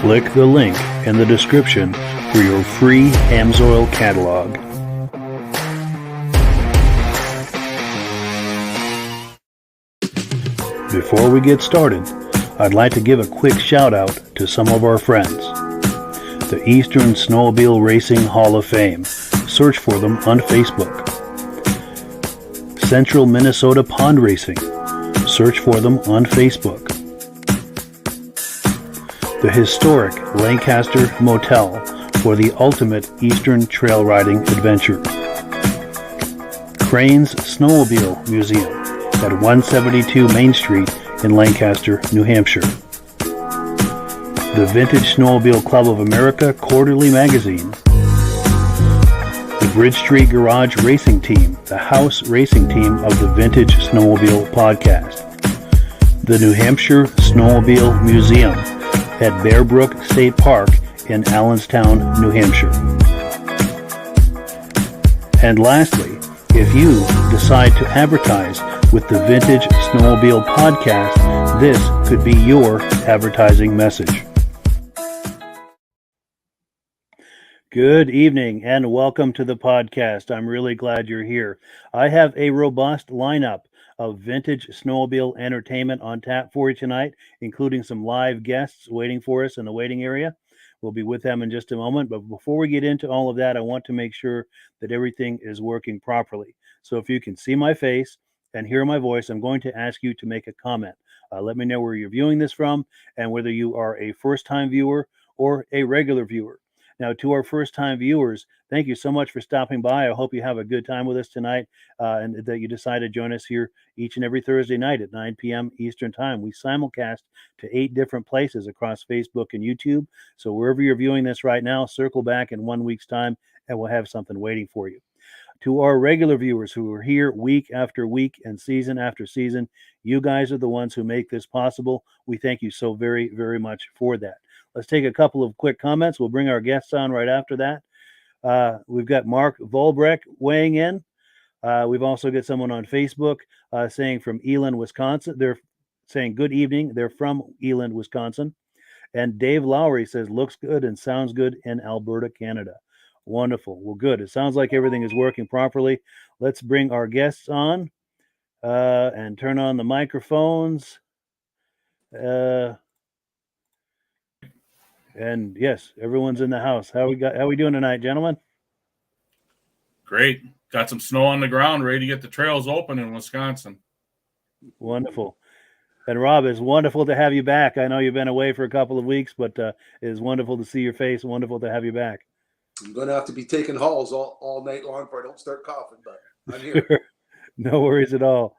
Click the link in the description for your free Amsoil catalog. Before we get started, I'd like to give a quick shout out to some of our friends. The Eastern Snowmobile Racing Hall of Fame. Search for them on Facebook. Central Minnesota Pond Racing. Search for them on Facebook. The historic Lancaster Motel for the ultimate Eastern trail riding adventure. Crane's Snowmobile Museum at 172 Main Street in Lancaster, New Hampshire. The Vintage Snowmobile Club of America Quarterly Magazine. The Bridge Street Garage Racing Team, the house racing team of the Vintage Snowmobile Podcast. The New Hampshire Snowmobile Museum at Bear Brook State Park in Allenstown, New Hampshire. And lastly, if you decide to advertise with the Vintage Snowmobile Podcast, this could be your advertising message. Good evening and welcome to the podcast. I'm really glad you're here. I have a robust lineup of vintage snowmobile entertainment on tap for you tonight, including some live guests waiting for us in the waiting area. We'll be with them in just a moment. But before we get into all of that, I want to make sure that everything is working properly. So if you can see my face and hear my voice, I'm going to ask you to make a comment. Let me know where you're viewing this from and whether you are a first-time viewer or a regular viewer. Now, to our first-time viewers, thank you so much for stopping by. I hope you have a good time with us tonight and that you decide to join us here each and every Thursday night at 9 p.m. Eastern Time. We simulcast to 8 different places across Facebook and YouTube. So wherever you're viewing this right now, circle back in 1 week's time and we'll have something waiting for you. To our regular viewers who are here week after week and season after season, you guys are the ones who make this possible. We thank you so very, very much for that. Let's take a couple of quick comments. We'll bring our guests on right after that. We've got Mark Volbrecht weighing in. We've also got someone on Facebook saying from Eland, Wisconsin. They're saying good evening. They're from Eland, Wisconsin. And Dave Lowry says looks good and sounds good in Alberta, Canada. Wonderful. Well, good. It sounds like everything is working properly. Let's bring our guests on and turn on the microphones. And yes, everyone's in the house. How we doing tonight, gentlemen? Great. Got some snow on the ground, ready to get the trails open in Wisconsin. Wonderful. And Rob, it's wonderful to have you back. I know you've been away for a couple of weeks, but it is wonderful to see your face. Wonderful to have you back. I'm going to have to be taking hauls all night long before I don't start coughing, but I'm here. No worries at all.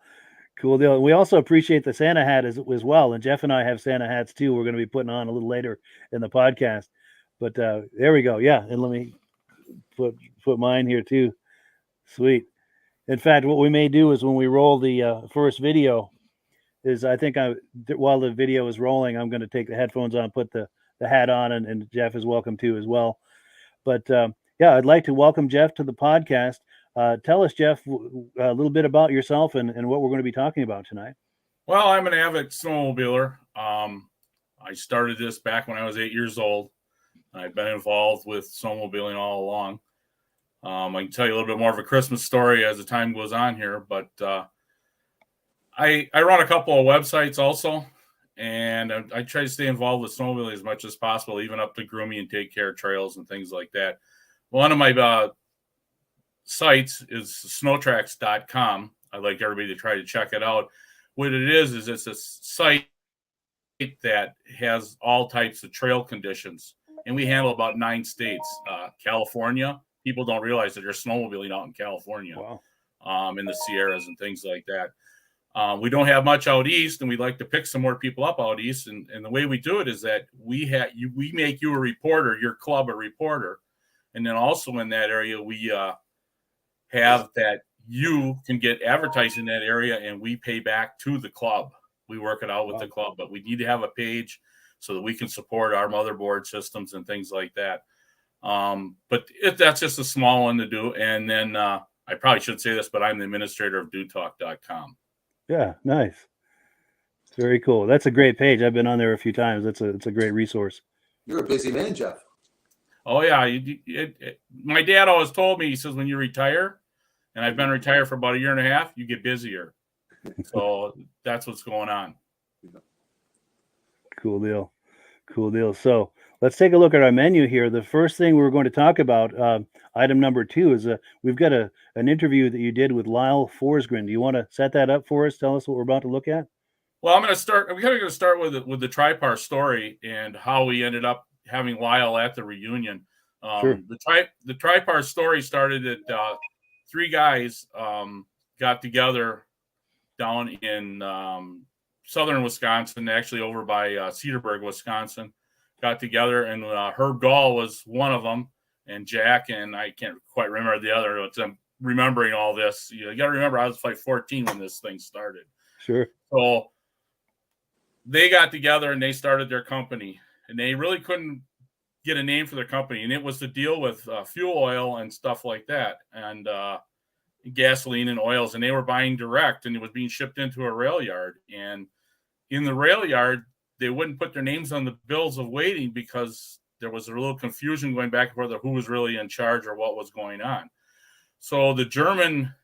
Cool deal. We also appreciate the Santa hat as well. And Jeff and I have Santa hats too. We're going to be putting on a little later in the podcast. But there we go. Yeah, and let me put mine here too. Sweet. In fact, what we may do is when we roll the first video, is I think while the video is rolling, I'm going to take the headphones on, put the hat on, and Jeff is welcome to as well. But yeah, I'd like to welcome Jeff to the podcast. Tell us, Jeff, a little bit about yourself and what we're going to be talking about tonight. Well, I'm an avid snowmobiler. I started this back when I was 8 years old. I've been involved with snowmobiling all along. I can tell you a little bit more of a Christmas story as the time goes on here, but I run a couple of websites also, and I try to stay involved with snowmobiling as much as possible, even up to grooming and take care of trails and things like that. One of my sites is snowtracks.com. I'd like everybody to try to check it out. What it is it's a site that has all types of trail conditions, and we handle about 9 states. California, people don't realize that there's snowmobiling out in California. Wow. In the Sierras and things like that. We don't have much out east, and we'd like to pick some more people up out east. And the way we do it is that we make you a reporter, your club a reporter, and then also in that area we have that you can get advertised in that area, and we pay back to the club. We work it out with the club, but we need to have a page so that we can support our motherboard systems and things like that. But that's just a small one to do. And then I probably shouldn't say this, but I'm the administrator of DoTalk.com. Yeah, nice. It's very cool. That's a great page. I've been on there a few times. It's a great resource. You're a busy man, Jeff. Oh, yeah. My dad always told me, he says, when you retire, and I've been retired for about 1.5 years, you get busier. So that's what's going on. Cool deal. Cool deal. So let's take a look at our menu here. The first thing we're going to talk about, item number 2, is we've got an interview that you did with Lyle Forsgren. Do you want to set that up for us? Tell us what we're about to look at. Well, we're going to start with the Tripar story and how we ended up having Lyle at the reunion. Sure. The Tripar story started at 3 guys got together down in southern Wisconsin, actually over by Cedarburg, Wisconsin. Got together, and Herb Gall was one of them, and Jack, and I can't quite remember the other. I'm remembering all this. You got to remember, I was like 14 when this thing started. Sure. So they got together and they started their company, and they really couldn't get a name for their company, and it was to deal with fuel oil and stuff like that, and gasoline and oils, and they were buying direct, and it was being shipped into a rail yard, and in the rail yard, they wouldn't put their names on the bills of lading because there was a little confusion going back and forth of who was really in charge or what was going on. So the German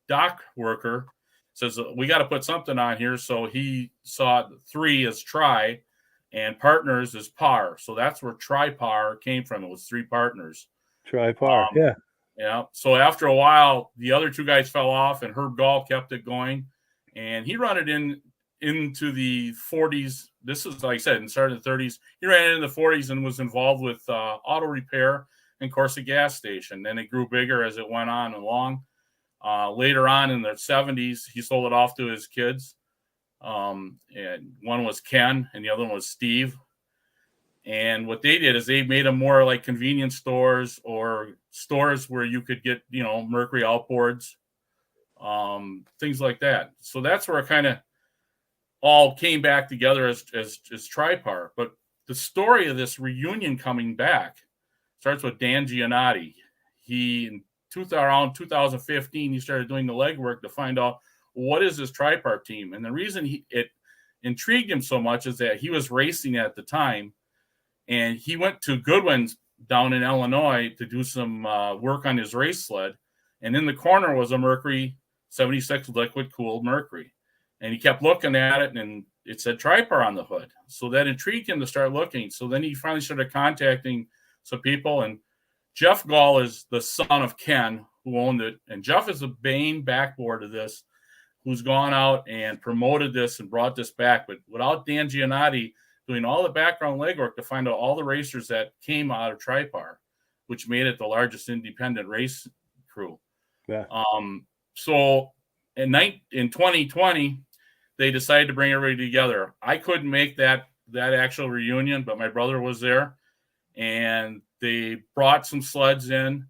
dock worker says, we got to put something on here. So he saw 3 as tri and partners as par. So that's where Tripar came from. It was 3 partners. Tripar, yeah. Yeah. So after a while, the other 2 guys fell off, and Herb Gall kept it going, and he ran it into the 40s. This is, like I said, and started in the 30s. He ran it in the 40s and was involved with auto repair and, of course, a gas station. Then it grew bigger as it went on along. Later on in the 70s, he sold it off to his kids. And one was Ken, and the other one was Steve. And what they did is they made them more like convenience stores or stores where you could get, Mercury outboards, things like that. So that's where it kind of all came back together as Tripar. But the story of this reunion coming back starts with Dan Giannotti. He, around 2015, he started doing the legwork to find out what is this Tripar team. And the reason it intrigued him so much is that he was racing at the time, and he went to Goodwin's down in Illinois to do some work on his race sled. And in the corner was a Mercury 76 liquid cooled Mercury. And he kept looking at it, and it said Tripar on the hood. So that intrigued him to start looking. So then he finally started contacting some people. And Jeff Gall is the son of Ken, who owned it. And Jeff is the main backboard of this, who's gone out and promoted this and brought this back. But without Dan Giannotti doing all the background legwork to find out all the racers that came out of Tripar, which made it the largest independent race crew. Yeah. So in 2020, they decided to bring everybody together. I couldn't make that actual reunion, but my brother was there, and they brought some sleds in.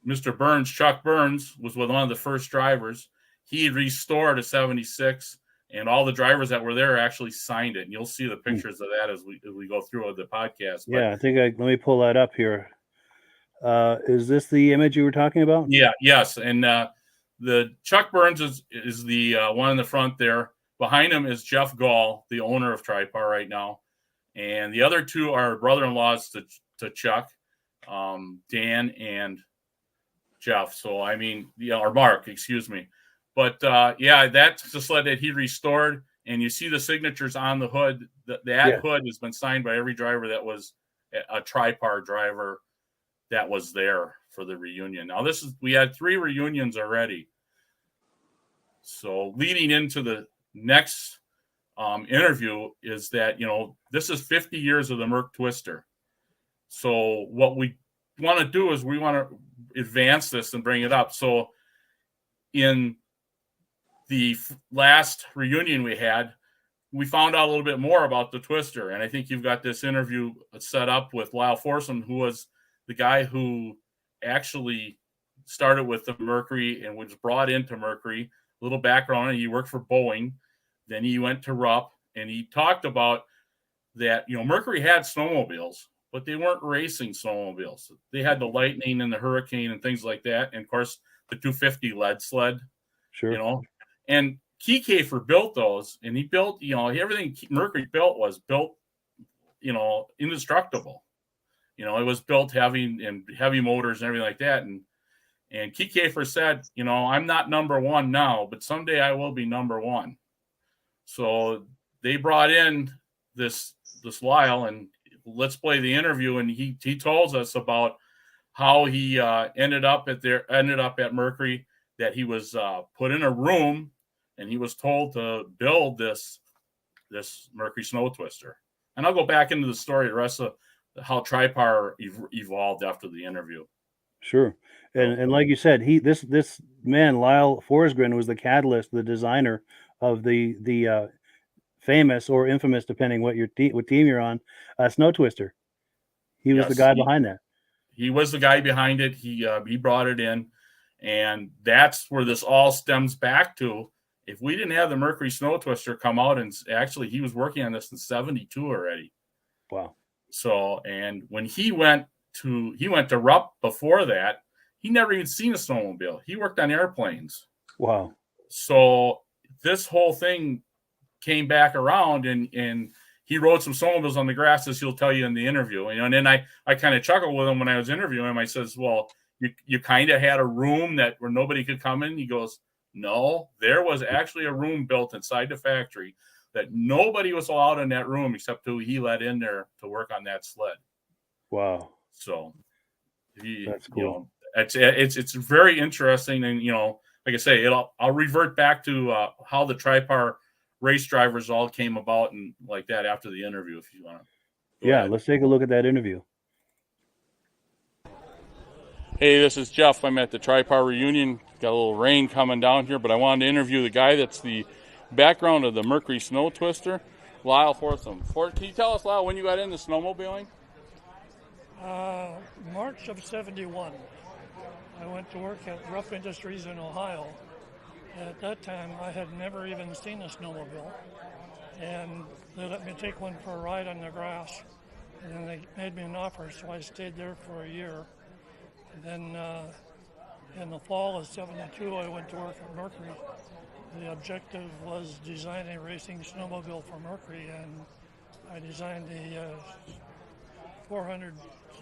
Mr. Burns, Chuck Burns, was one of the first drivers. He restored a 76, and all the drivers that were there actually signed it. And you'll see the pictures of that as we go through the podcast. Yeah, I think let me pull that up here. Is this the image you were talking about? Yeah, yes. And the Chuck Burns is the one in the front there. Behind him is Jeff Gall, the owner of Tripar right now. And the other two are brother-in-laws to Chuck, Dan and Jeff. So, I mean, or Mark, excuse me. But, yeah, that's the sled that he restored. And you see the signatures on the hood. That hood has been signed by every driver that was a Tripar driver that was there for the reunion. Now, we had 3 reunions already. So leading into the next interview is that, this is 50 years of the Merc Twister. So what we want to do is we want to advance this and bring it up. So in the last reunion we had, we found out a little bit more about the Twister. And I think you've got this interview set up with Lyle Forsgren, who was the guy who actually started with the Mercury and was brought into Mercury. A little background, he worked for Boeing. Then he went to Rupp, and he talked about that, Mercury had snowmobiles, but they weren't racing snowmobiles. They had the Lightning and the Hurricane and things like that. And, of course, the 250 lead sled. Sure. And Kiefer built those, and he built, everything Mercury built was built, indestructible. It was built heavy motors and everything like that. And Kiefer said, I'm not number one now, but someday I will be number one. So they brought in this Lyle, and let's play the interview. And he tells us about how he ended up at Mercury, that he was put in a room and he was told to build this Mercury Snow Twister. And I'll go back into the story, the rest of how Tripar evolved after the interview. Sure. And like you said, this man, Lyle Forsgren, was the catalyst, the designer of the famous or infamous, depending what team you're on, Snow Twister. He was the guy behind that. He was the guy behind it. He brought it in, and that's where this all stems back to. If we didn't have the Mercury Snow Twister come out, and actually he was working on this in 72 already. Wow. So, and when he went to Rupp before that, he never even seen a snowmobile. He worked on airplanes. Wow. So this whole thing came back around, and he rode some snowmobiles on the grass, as he'll tell you in the interview. And then I kind of chuckled with him when I was interviewing him. I says, well, you kind of had a room where nobody could come in. He goes, no, there was actually a room built inside the factory that nobody was allowed in that room except who he let in there to work on that sled. Wow. So that's cool. It's very interesting. And, like I say, I'll revert back to how the Tripar race drivers all came about and like that after the interview, if you want to. Yeah, let's take a look at that interview. Hey, this is Jeff. I'm at the Tripar reunion. Got a little rain coming down here, but I wanted to interview the guy that's the background of the Mercury Snow Twister, Lyle Forsgren. Can you tell us, Lyle, when you got into snowmobiling? March of 71. I went to work at Rough Industries in Ohio. At that time, I had never even seen a snowmobile, and they let me take one for a ride on the grass, and then they made me an offer, so I stayed there for a year. And then in the fall of 72, I went to work at Mercury. The objective was designing a racing snowmobile for Mercury, and I designed the 400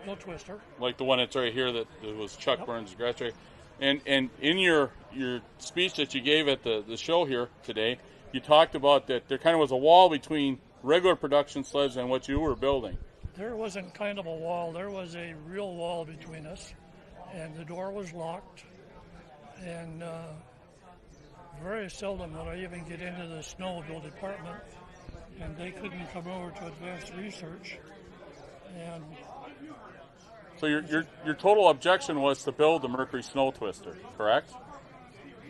Snow Twister. Like the one that's right here that was Chuck Burns' grass track. And in your speech that you gave at the show here today, you talked about that there kind of was a wall between regular production sleds and what you were building. There wasn't kind of a wall. There was a real wall between us, and the door was locked. And very seldom would I even get into the snowmobile department, and they couldn't come over to advanced research. And so your total objection was to build the Mercury Snow Twister, correct?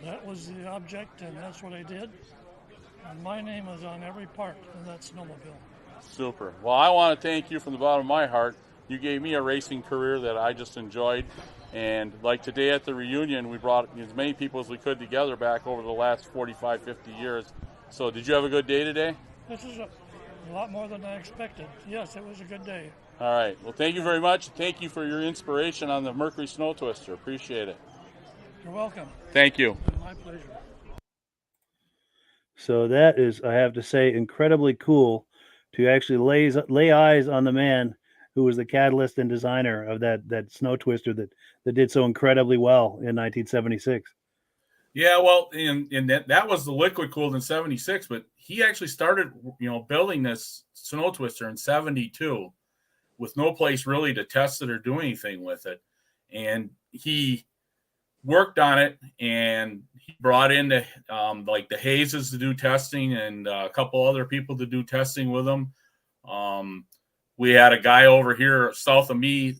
that was the object, and that's what I did. And my name is on every part of that snowmobile. Super. Well, I want to thank you from the bottom of my heart. You gave me a racing career that I just enjoyed. And like today at the reunion, we brought as many people as we could together back over the last 45, 50 years. So did you have a good day today? This is a lot more than I expected. Yes, it was a good day. All right. Well, thank you very much. Thank you for your inspiration on the Mercury Snow Twister. Appreciate it. You're welcome. Thank you. My pleasure. So that is, I have to say, incredibly cool to actually lay eyes on the man who was the catalyst and designer of that snow twister that did so incredibly well in 1976. Yeah, well, and that was the liquid cooled in 76, but he actually started, building this snow twister in 72 with no place really to test it or do anything with it. And he worked on it, and he brought in the Hayeses to do testing and a couple other people to do testing with him. We had a guy over here south of me,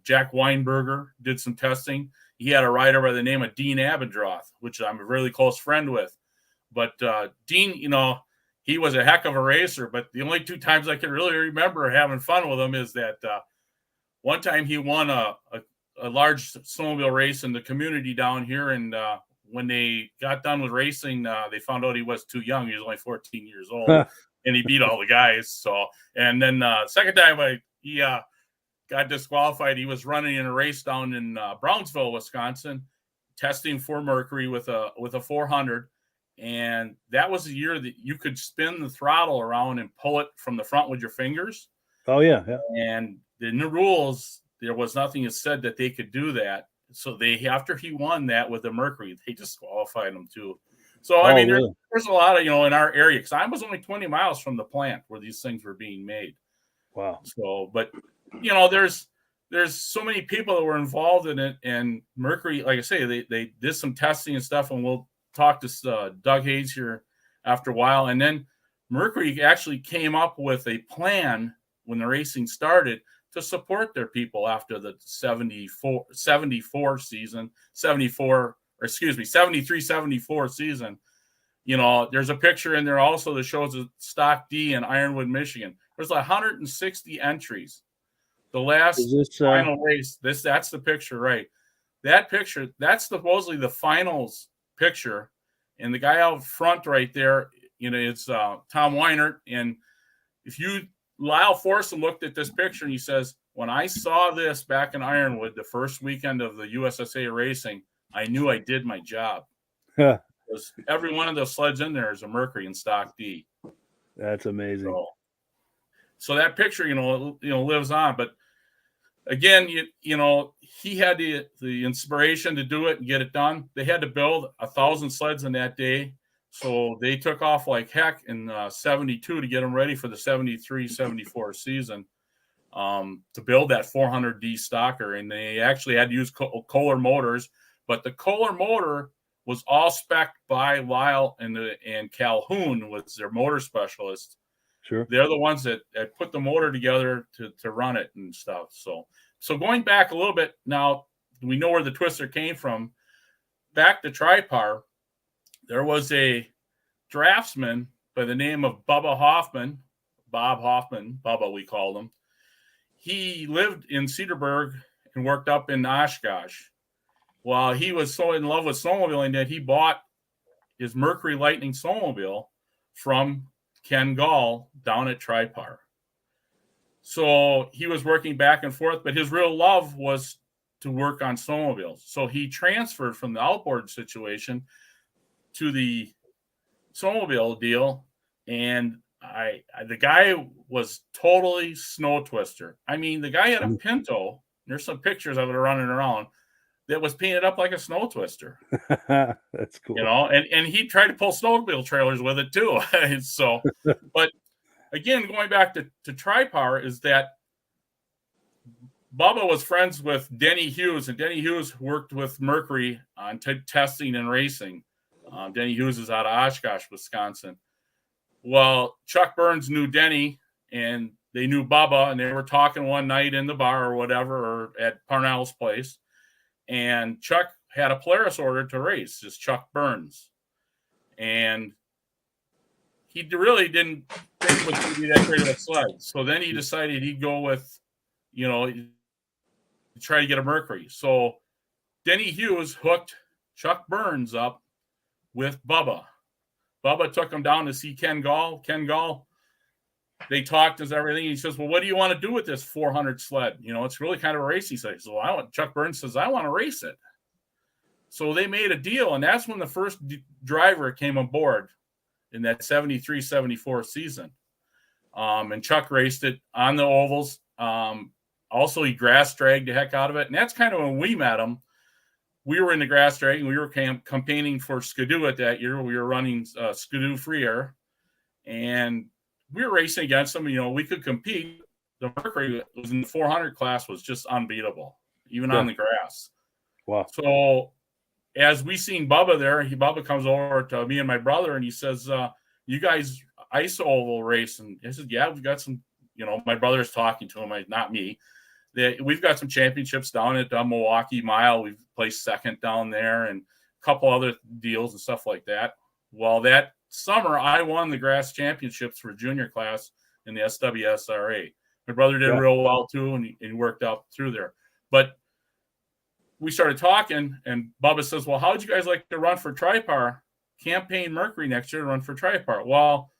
Jack Weinberger, did some testing. He had a rider by the name of Dean Abendroth, which I'm a really close friend with. But Dean, he was a heck of a racer. But the only 2 times I can really remember having fun with him is that one time he won a large snowmobile race in the community down here. And when they got done with racing, they found out he was too young. He was only 14 years old. And he beat all the guys. So, and then second time he got disqualified. He was running in a race down in Brownsville, Wisconsin, testing for Mercury with a 400. And that was the year that you could spin the throttle around and pull it from the front with your fingers. Oh, yeah. And in the rules, there was nothing that said that they could do that. So after he won that with the Mercury, they disqualified him too. So, I mean, really? there's a lot of, in our area, because I was only 20 miles from the plant where these things were being made. Wow. So, but, there's so many people that were involved in it. And Mercury, like I say, they did some testing and stuff, and we'll talk to Doug Hayes here after a while. And then Mercury actually came up with a plan when the racing started to support their people after the 73-74 season. There's a picture in there also that shows a Stock D in Ironwood, Michigan. There's 160 entries. The last final race, that's the picture, right? That picture, that's supposedly the finals picture. And the guy out front right there, it's Tom Wehner. And Lyle Forsgren looked at this picture and he says, when I saw this back in Ironwood, the first weekend of the USSA racing, I knew I did my job. Because every one of those sleds in there is a Mercury in Stock D. That's amazing. So that picture, lives on. But again, he had the inspiration to do it and get it done. They had to build 1,000 sleds in that day. So they took off like heck in 72 to get them ready for the 73-74 season to build that 400D stocker. And they actually had to use Kohler motors. But the Kohler motor was all spec'd by Lyle and Calhoun was their motor specialist. Sure. They're the ones that put the motor together to run it and stuff. So going back a little bit now, we know where the twister came from. Back to Tripar, there was a draftsman by the name of Bob Hoffman, Bubba we called him. He lived in Cedarburg and worked up in Oshkosh. Well, he was so in love with snowmobiling that he bought his Mercury Lightning snowmobile from Ken Gall down at Tripar. So he was working back and forth, but his real love was to work on snowmobiles. So he transferred from the outboard situation to the snowmobile deal. And the guy was totally snow twister. I mean, the guy had a Pinto. There's some pictures of it running around that was painted up like a snow twister. That's cool. And he tried to pull snowmobile trailers with it too. So, but again, going back to Tripar is that Bubba was friends with Denny Hughes, and Denny Hughes worked with Mercury on testing and racing. Denny Hughes is out of Oshkosh, Wisconsin. Well, Chuck Burns knew Denny, and they knew Bubba, and they were talking one night in the bar or whatever, or at Parnell's place. And Chuck had a Polaris order to race, just Chuck Burns. And he really didn't think it was going to be that great of a sled. So then he decided he'd go with, try to get a Mercury. So Denny Hughes hooked Chuck Burns up with Bubba. Bubba took him down to see Ken Gall. Ken Gall, they talked as everything. He says, well, what do you want to do with this 400 sled? It's really kind of a race. He says, well, Chuck Burns says, I want to race it. So they made a deal, and that's when the first driver came aboard in that 73-74 season. And Chuck raced it on the ovals. Also, he grass dragged the heck out of it. And that's kind of when we met him. We were in the grass drag, and we were campaigning for Skidoo at that year. We were running Skidoo Free Air. And we were racing against him. We could compete. The Mercury was in the 400 class was just unbeatable, even on the grass. Wow. So as we seen Bubba there, Bubba comes over to me and my brother, and he says, you guys ice oval race? And I said, yeah, we've got some, my brother's talking to him, not me. We've got some championships down at Milwaukee Mile. We've placed second down there and a couple other deals and stuff like that. Well, that summer, I won the grass championships for junior class in the SWSRA. My brother did real well, too, and he worked out through there. But we started talking, and Bubba says, well, how would you guys like to run for Tripar? Campaign Mercury next year to run for Tripar. Well,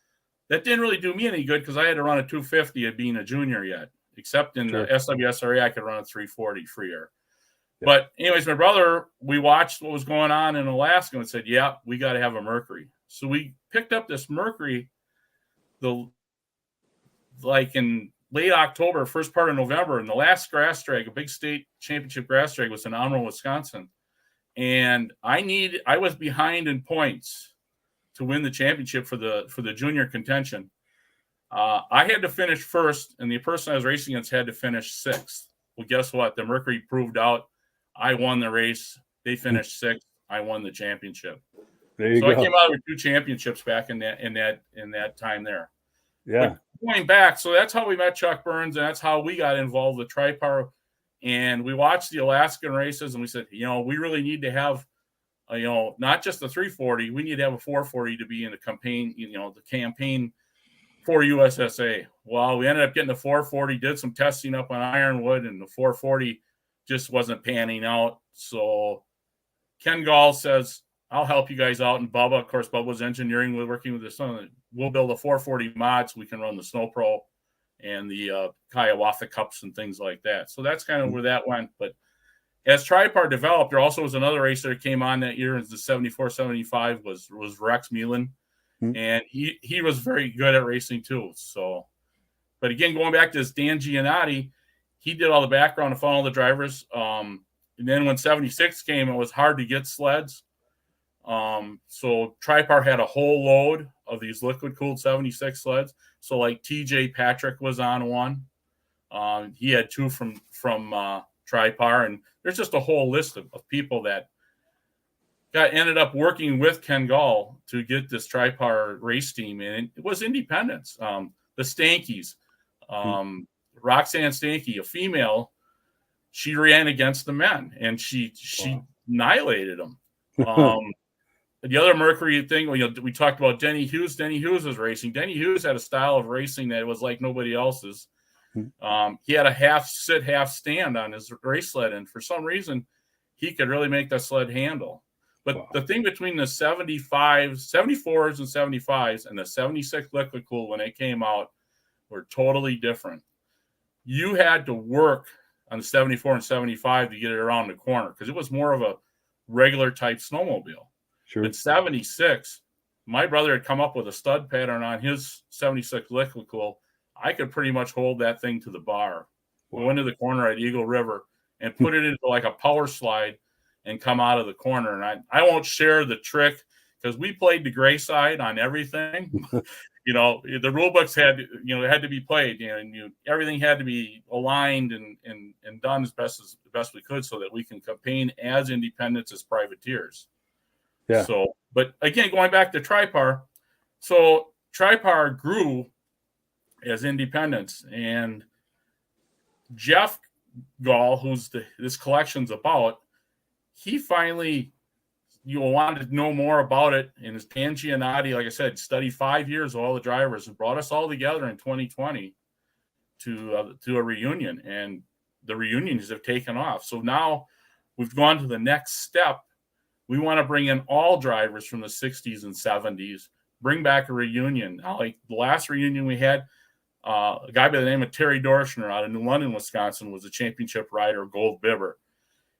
that didn't really do me any good because I had to run a 250 at being a junior yet. Except in the SWSRA, I could run a 340 free air. Yeah. But anyways, my brother, we watched what was going on in Alaska and said, yeah, we got to have a Mercury. So we picked up this Mercury in late October, first part of November, and the last grass drag, a big state championship grass drag, was in Amro, Wisconsin. And I was behind in points to win the championship for the junior contention. I had to finish first, and the person I was racing against had to finish sixth. Well, guess what? The Mercury proved out. I won the race. They finished sixth. I won the championship. There you go. I came out with 2 championships back in that time there. Yeah. But going back, so that's how we met Chuck Burns, and that's how we got involved with Tripar. And we watched the Alaskan races, and we said, we really need to have, not just the 340. We need to have a 440 to be in the campaign, the campaign for USSA. Well, we ended up getting the 440, did some testing up on Ironwood, and the 440 just wasn't panning out. So Ken Gall says, I'll help you guys out. And Bubba, of course, Bubba was engineering, we're working with his son. We'll build a 440 mod so we can run the Snow Pro and the Hiawatha Cups and things like that. So that's kind of where that went. But as Tripar developed, there also was another racer that came on that year in the 74-75 was Rex Meelan. And he was very good at racing too. So, but again, going back to this Dan Giannotti, he did all the background and followed the drivers. And then when 76 came, it was hard to get sleds. So Tripar had a whole load of these liquid cooled 76 sleds. So like TJ Patrick was on one. He had 2 from Tripar, and there's just a whole list of people that ended up working with Ken Gall to get this Tripar race team, and it was independents. The Stankies, Roxanne Stanky, a female, she ran against the men, and she annihilated them. The other Mercury thing, we talked about Denny Hughes. Denny Hughes was racing. Denny Hughes had a style of racing that was like nobody else's. He had a half sit, half stand on his race sled, and for some reason, he could really make that sled handle. But the thing between the 74s and 75s and the 76 liquid cool when it came out were totally different. You had to work on the 74 and 75 to get it around the corner because it was more of a regular type snowmobile. Sure. But 76, my brother had come up with a stud pattern on his 76 liquid cool. I could pretty much hold that thing to the bar. Wow. Go into the corner at Eagle River and put it into like a power slide and come out of the corner. And I won't share the trick because we played the gray side on everything. The rule books had to be played, and everything had to be aligned and done as best we could so that we can campaign as independents as privateers. Yeah. So, but again, going back to Tripar, so Tripar grew as independents, and Jeff Gall, who's this collection's about, he finally, wanted to know more about it. And his Pangianati, like I said, studied 5 years of all the drivers and brought us all together in 2020 to a reunion. And the reunions have taken off. So now we've gone to the next step. We want to bring in all drivers from the 60s and 70s, bring back a reunion. Now, like the last reunion we had, a guy by the name of Terry Dorschner out of New London, Wisconsin, was a championship rider, Gold Bibber.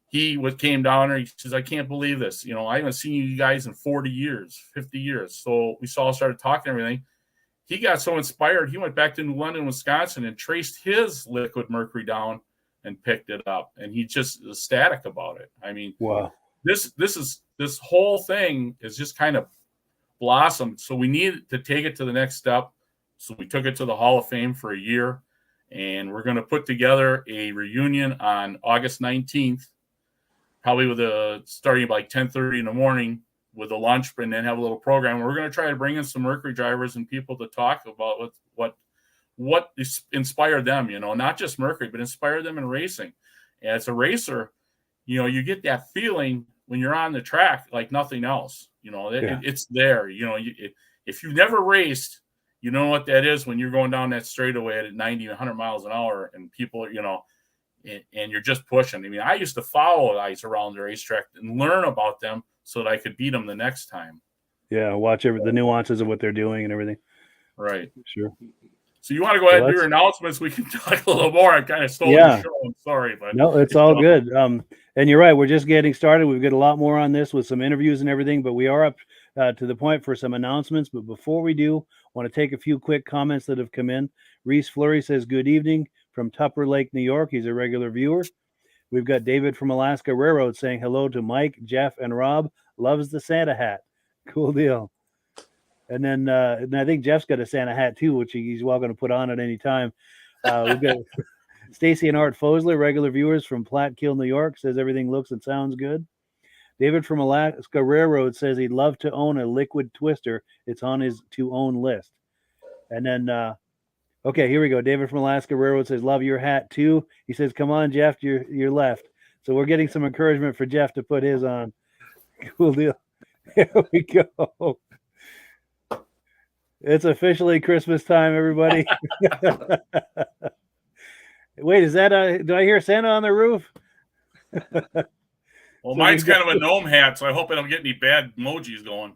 He came down there. He says, I can't believe this. I haven't seen you guys in 40 years, 50 years. So we all started talking and everything. He got so inspired, he went back to New London, Wisconsin, and traced his liquid mercury down and picked it up. And he just ecstatic about it. I mean, wow. This whole thing is just kind of blossomed. So we needed to take it to the next step. So we took it to the Hall of Fame for a year, and we're going to put together a reunion on August 19th, probably with starting at like 10:30 in the morning with a lunch, and then have a little program. We're going to try to bring in some Mercury drivers and people to talk about what inspired them, not just Mercury, but inspired them in racing. And as a racer, you get that feeling when you're on the track like nothing else. It's there. If you've never raced, you know what that is when you're going down that straightaway at 90, 100 miles an hour, and people, and you're just pushing. I mean, I used to follow guys around the racetrack and learn about them so that I could beat them the next time. Yeah, watch the nuances of what they're doing and everything. Right. Sure. So you want to go ahead and do your announcements? We can talk a little more. I kind of stole the show. I'm sorry, but no, it's all good. And you're right. We're just getting started. We've got a lot more on this with some interviews and everything, but we are up to the point for some announcements. But before we do, I want to take a few quick comments that have come in. Reese Fleury says, good evening from Tupper Lake, New York. He's a regular viewer. We've got David from Alaska Railroad saying hello to Mike, Jeff, and Rob. Loves the Santa hat. Cool deal. And then and I think Jeff's got a Santa hat too, which he's welcome to put on at any time. We've got Stacy and Art Fosler, regular viewers from Platkill, New York, says everything looks and sounds good. David from Alaska Railroad says he'd love to own a liquid twister. It's on his to own list. And then, okay, here we go. David from Alaska Railroad says, love your hat too. He says, come on, Jeff, you're left. So we're getting some encouragement for Jeff to put his on. Cool deal. Here we go. It's officially Christmas time, everybody. Wait, is that do I hear Santa on the roof? Well, mine's kind of a gnome hat, so I hope I don't get any bad emojis going.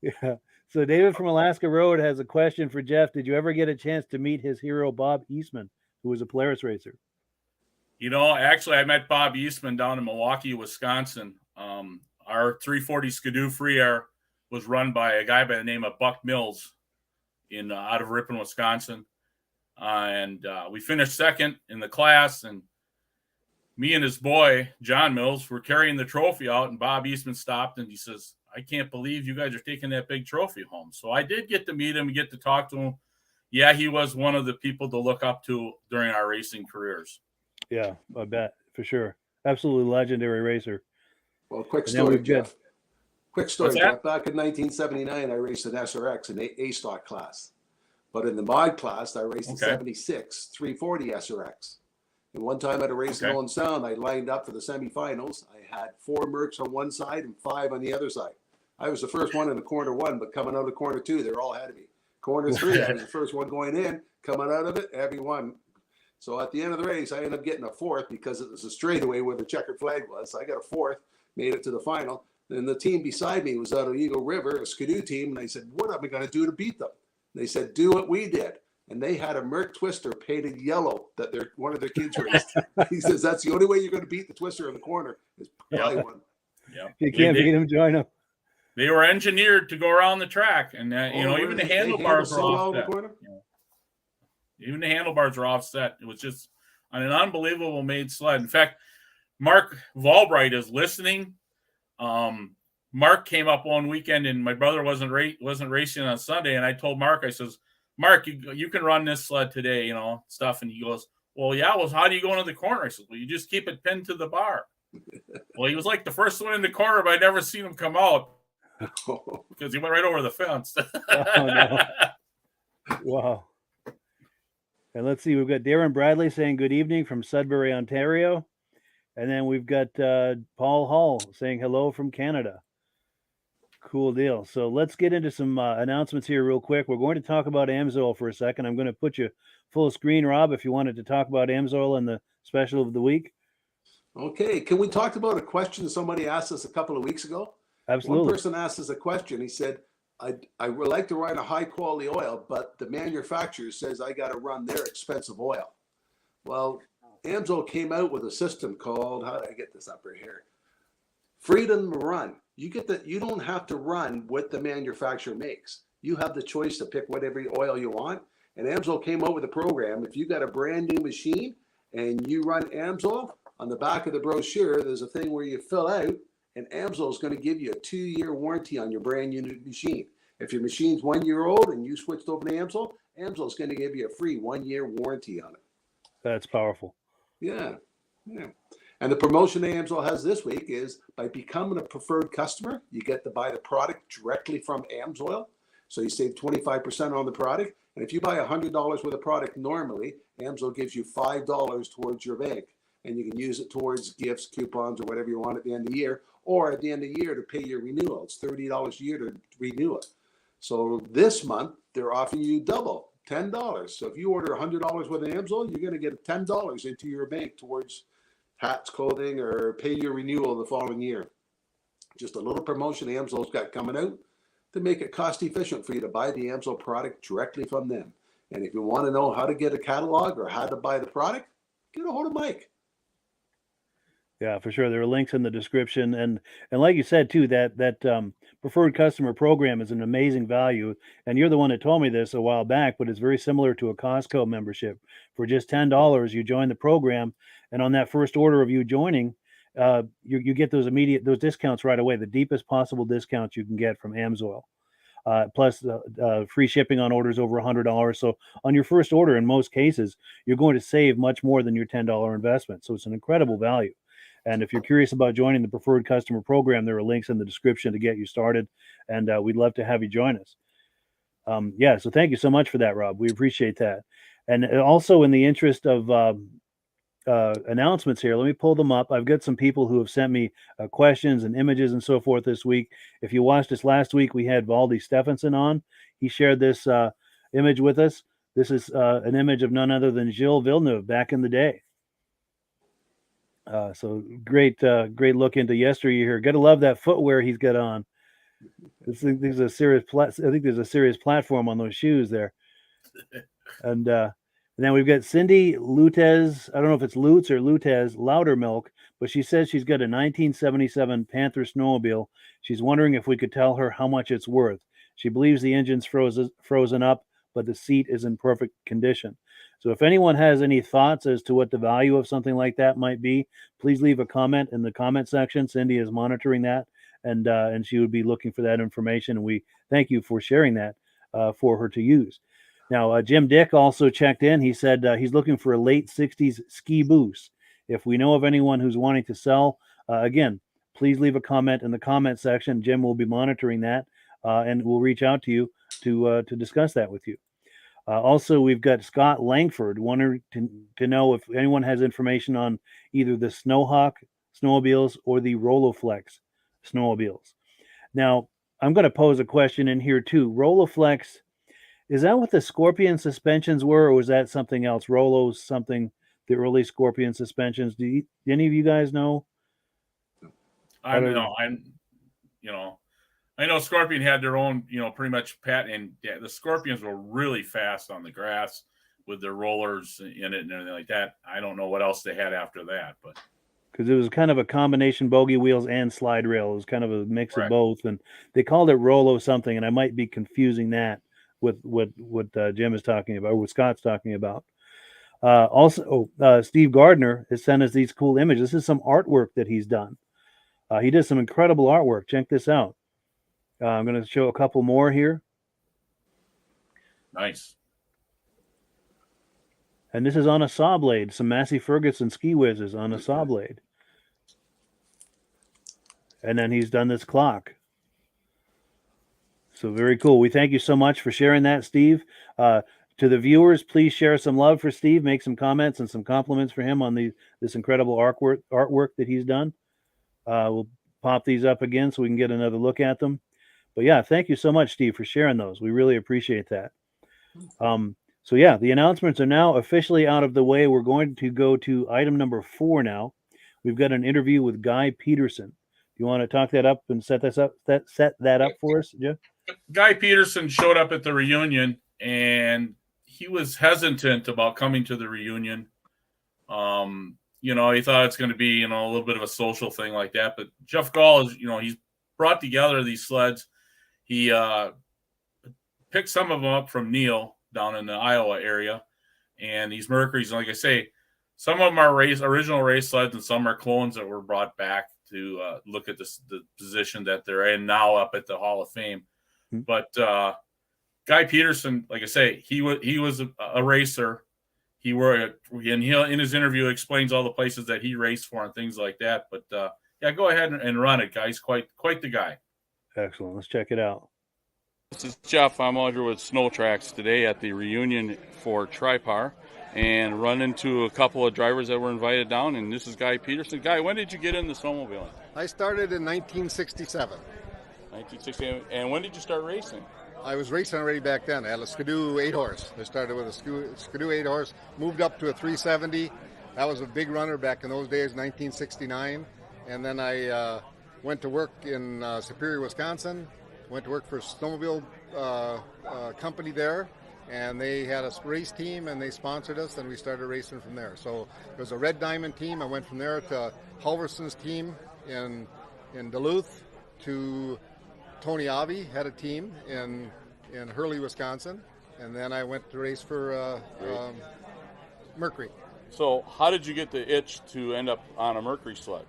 Yeah. So David from Alaska Road has a question for Jeff. Did you ever get a chance to meet his hero, Bob Eastman, who was a Polaris racer? Actually, I met Bob Eastman down in Milwaukee, Wisconsin. Our 340 Skidoo Free Air was run by a guy by the name of Buck Mills out of Ripon, Wisconsin. And we finished second in the class, and me and his boy, John Mills, were carrying the trophy out, and Bob Eastman stopped, and he says, I can't believe you guys are taking that big trophy home. So I did get to meet him and get to talk to him. Yeah, he was one of the people to look up to during our racing careers. Yeah, I bet, for sure. Absolutely legendary racer. Well, quick story, Jeff. Quick story, Jeff. Back in 1979, I raced an SRX in A-stock class. But in the mod class, I raced a 76 340 SRX. And one time at a race in Owen Sound, I lined up for the semifinals. I had 4 Mercs on one side and 5 on the other side. I was the first one in the corner 1, but coming out of corner 2, they were all ahead of me. Corner 3, I was the first one going in. Coming out of it, everyone. So at the end of the race, I ended up getting a 4th because it was a straightaway where the checkered flag was. So I got a 4th, made it to the final. Then the team beside me was out of Eagle River, a Skidoo team. And I said, what am I going to do to beat them? And they said, do what we did. And they had a Merc Twister painted yellow that one of their kids raced. He says, that's the only way you're going to beat the Twister in the corner is probably one. Yeah. You can't beat them, join them. They were engineered to go around the track. And, even the handlebars were offset. Even the handlebars were offset. It was just on an unbelievable made sled. In fact, Mark Valbright is listening. Mark came up one weekend, and my brother wasn't racing on Sunday. And I told Mark, I says, Mark, you can run this sled today, stuff. And he goes, well, yeah. Well, how do you go into the corner? I said, well, you just keep it pinned to the bar. Well, he was like the first one in the corner, but I'd never seen him come out because he went right over the fence. Oh, no. Wow. And let's see, we've got Darren Bradley saying good evening from Sudbury, Ontario. And then we've got Paul Hall saying hello from Canada. Cool deal. So let's get into some announcements here real quick. We're going to talk about AMSOIL for a second. I'm going to put you full screen, Rob, if you wanted to talk about AMSOIL and the special of the week. Okay. Can we talk about a question somebody asked us a couple of weeks ago? Absolutely. One person asked us a question. He said, I would like to run a high quality oil, but the manufacturer says I got to run their expensive oil. Well, AMSOIL came out with a system called, how do I get this up right here? Freedom to Run. You don't have to run what the manufacturer makes. You have the choice to pick whatever oil you want. And AMSOIL came out with a program. If you got a brand new machine and you run AMSOIL, on the back of the brochure, there's a thing where you fill out, and AMSOIL is going to give you a 2-year warranty on your brand new machine. If your machine's 1 year old and you switched over to AMSOIL, AMSOIL is going to give you a free 1-year warranty on it. That's powerful. Yeah. And the promotion AMSOIL has this week is by becoming a preferred customer, you get to buy the product directly from AMSOIL. So you save 25% on the product. And if you buy $100 worth of product normally, AMSOIL gives you $5 towards your bank. And you can use it towards gifts, coupons, or whatever you want at the end of the year, or at the end of the year to pay your renewal. It's $30 a year to renew it. So this month, they're offering you double, $10. So if you order $100 worth of AMSOIL, you're going to get $10 into your bank towards hats, clothing, or pay your renewal the following year. Just a little promotion AMSOIL's got coming out to make it cost efficient for you to buy the AMSOIL product directly from them. And if you want to know how to get a catalog or how to buy the product, get a hold of Mike. Yeah, for sure. There are links in the description, and like you said too, that preferred customer program is an amazing value. And you're the one that told me this a while back, but it's very similar to a Costco membership. For just $10, you join the program, and on that first order of you joining, you get those discounts right away. The deepest possible discounts you can get from AMSOIL, plus free shipping on orders over $100. So on your first order, in most cases, you're going to save much more than your $10 investment. So it's an incredible value. And if you're curious about joining the preferred customer program, there are links in the description to get you started. And we'd love to have you join us. So thank you so much for that, Rob. We appreciate that. And also, in the interest of announcements here, let me pull them up. I've got some people who have sent me questions and images and so forth this week. If you watched us last week, we had Valdi Stephenson on. He shared this image with us. This is an image of none other than Gilles Villeneuve back in the day. So great look into yesteryear. Got to love that footwear he's got on. There's a serious I think there's a serious platform on those shoes there. And then we've got Cindy Lutez. I don't know if it's Lutz or Lutez Loudermilk, but she says she's got a 1977 Panther snowmobile. She's wondering if we could tell her how much it's worth. She believes the engine's frozen up, but the seat is in perfect condition. So if anyone has any thoughts as to what the value of something like that might be, please leave a comment in the comment section. Cindy is monitoring that, and she would be looking for that information. And we thank you for sharing that for her to use. Now, Jim Dick also checked in. He said he's looking for a late 60s ski boost. If we know of anyone who's wanting to sell, again, please leave a comment in the comment section. Jim will be monitoring that, and we'll reach out to you to discuss that with you. Also, we've got Scott Langford wanting to know if anyone has information on either the Snowhawk snowmobiles or the Roloflex snowmobiles. Now, I'm going to pose a question in here too. Roloflex, is that what the Scorpion suspensions were, or was that something else? Rolo's something, the early Scorpion suspensions. Do any of you guys know? I know Scorpion had their own, pretty much patent, and the Scorpions were really fast on the grass with their rollers in it and everything like that. I don't know what else they had after that, but because it was kind of a combination bogey wheels and slide rail. It was kind of a mix Correct. Of both, and they called it Rolo something, and I might be confusing that with what Jim is talking about, or what Scott's talking about. Steve Gardner has sent us these cool images. This is some artwork that he's done. He did some incredible artwork. Check this out. I'm going to show a couple more here. Nice. And this is on a saw blade. Some Massey Ferguson ski whizzes on a saw blade. And then he's done this clock. So very cool. We thank you so much for sharing that, Steve. To the viewers, please share some love for Steve, make some comments and some compliments for him on this incredible artwork that he's done. We'll pop these up again so we can get another look at them. But yeah, thank you so much, Steve, for sharing those. We really appreciate that. So yeah, the announcements are now officially out of the way. We're going to go to item number 4 now. We've got an interview with Guy Peterson. Do you want to talk that up and set that up for us, Jeff? Guy Peterson showed up at the reunion, and he was hesitant about coming to the reunion. He thought it's going to be, a little bit of a social thing like that. But Jeff Gall is, he's brought together these sleds. He picked some of them up from Neil down in the Iowa area, and these Mercuries, like I say, some of them are original race sleds, and some are clones that were brought back to look at the position that they're in now up at the Hall of Fame. Mm-hmm. But Guy Peterson, like I say, he was a racer. And he in his interview explains all the places that he raced for and things like that. But go ahead and run it, guys. Quite the guy. Excellent. Let's check it out. This is Jeff. I'm out here with Snow Tracks today at the reunion for Tripar, and run into a couple of drivers that were invited down. And this is Guy Peterson. Guy, when did you get into snowmobiling? I started in 1967. 1967. And when did you start racing? I was racing already back then. I had a Skidoo 8-horse. I started with a Skidoo 8-horse, moved up to a 370. That was a big runner back in those days, 1969. And then I went to work in Superior, Wisconsin. Went to work for a snowmobile company there. And they had a race team, and they sponsored us, and we started racing from there. So it was a Red Diamond team. I went from there to Halverson's team in Duluth, to Tony Avi had a team in Hurley, Wisconsin, and then I went to race for Mercury. So how did you get the itch to end up on a Mercury sled?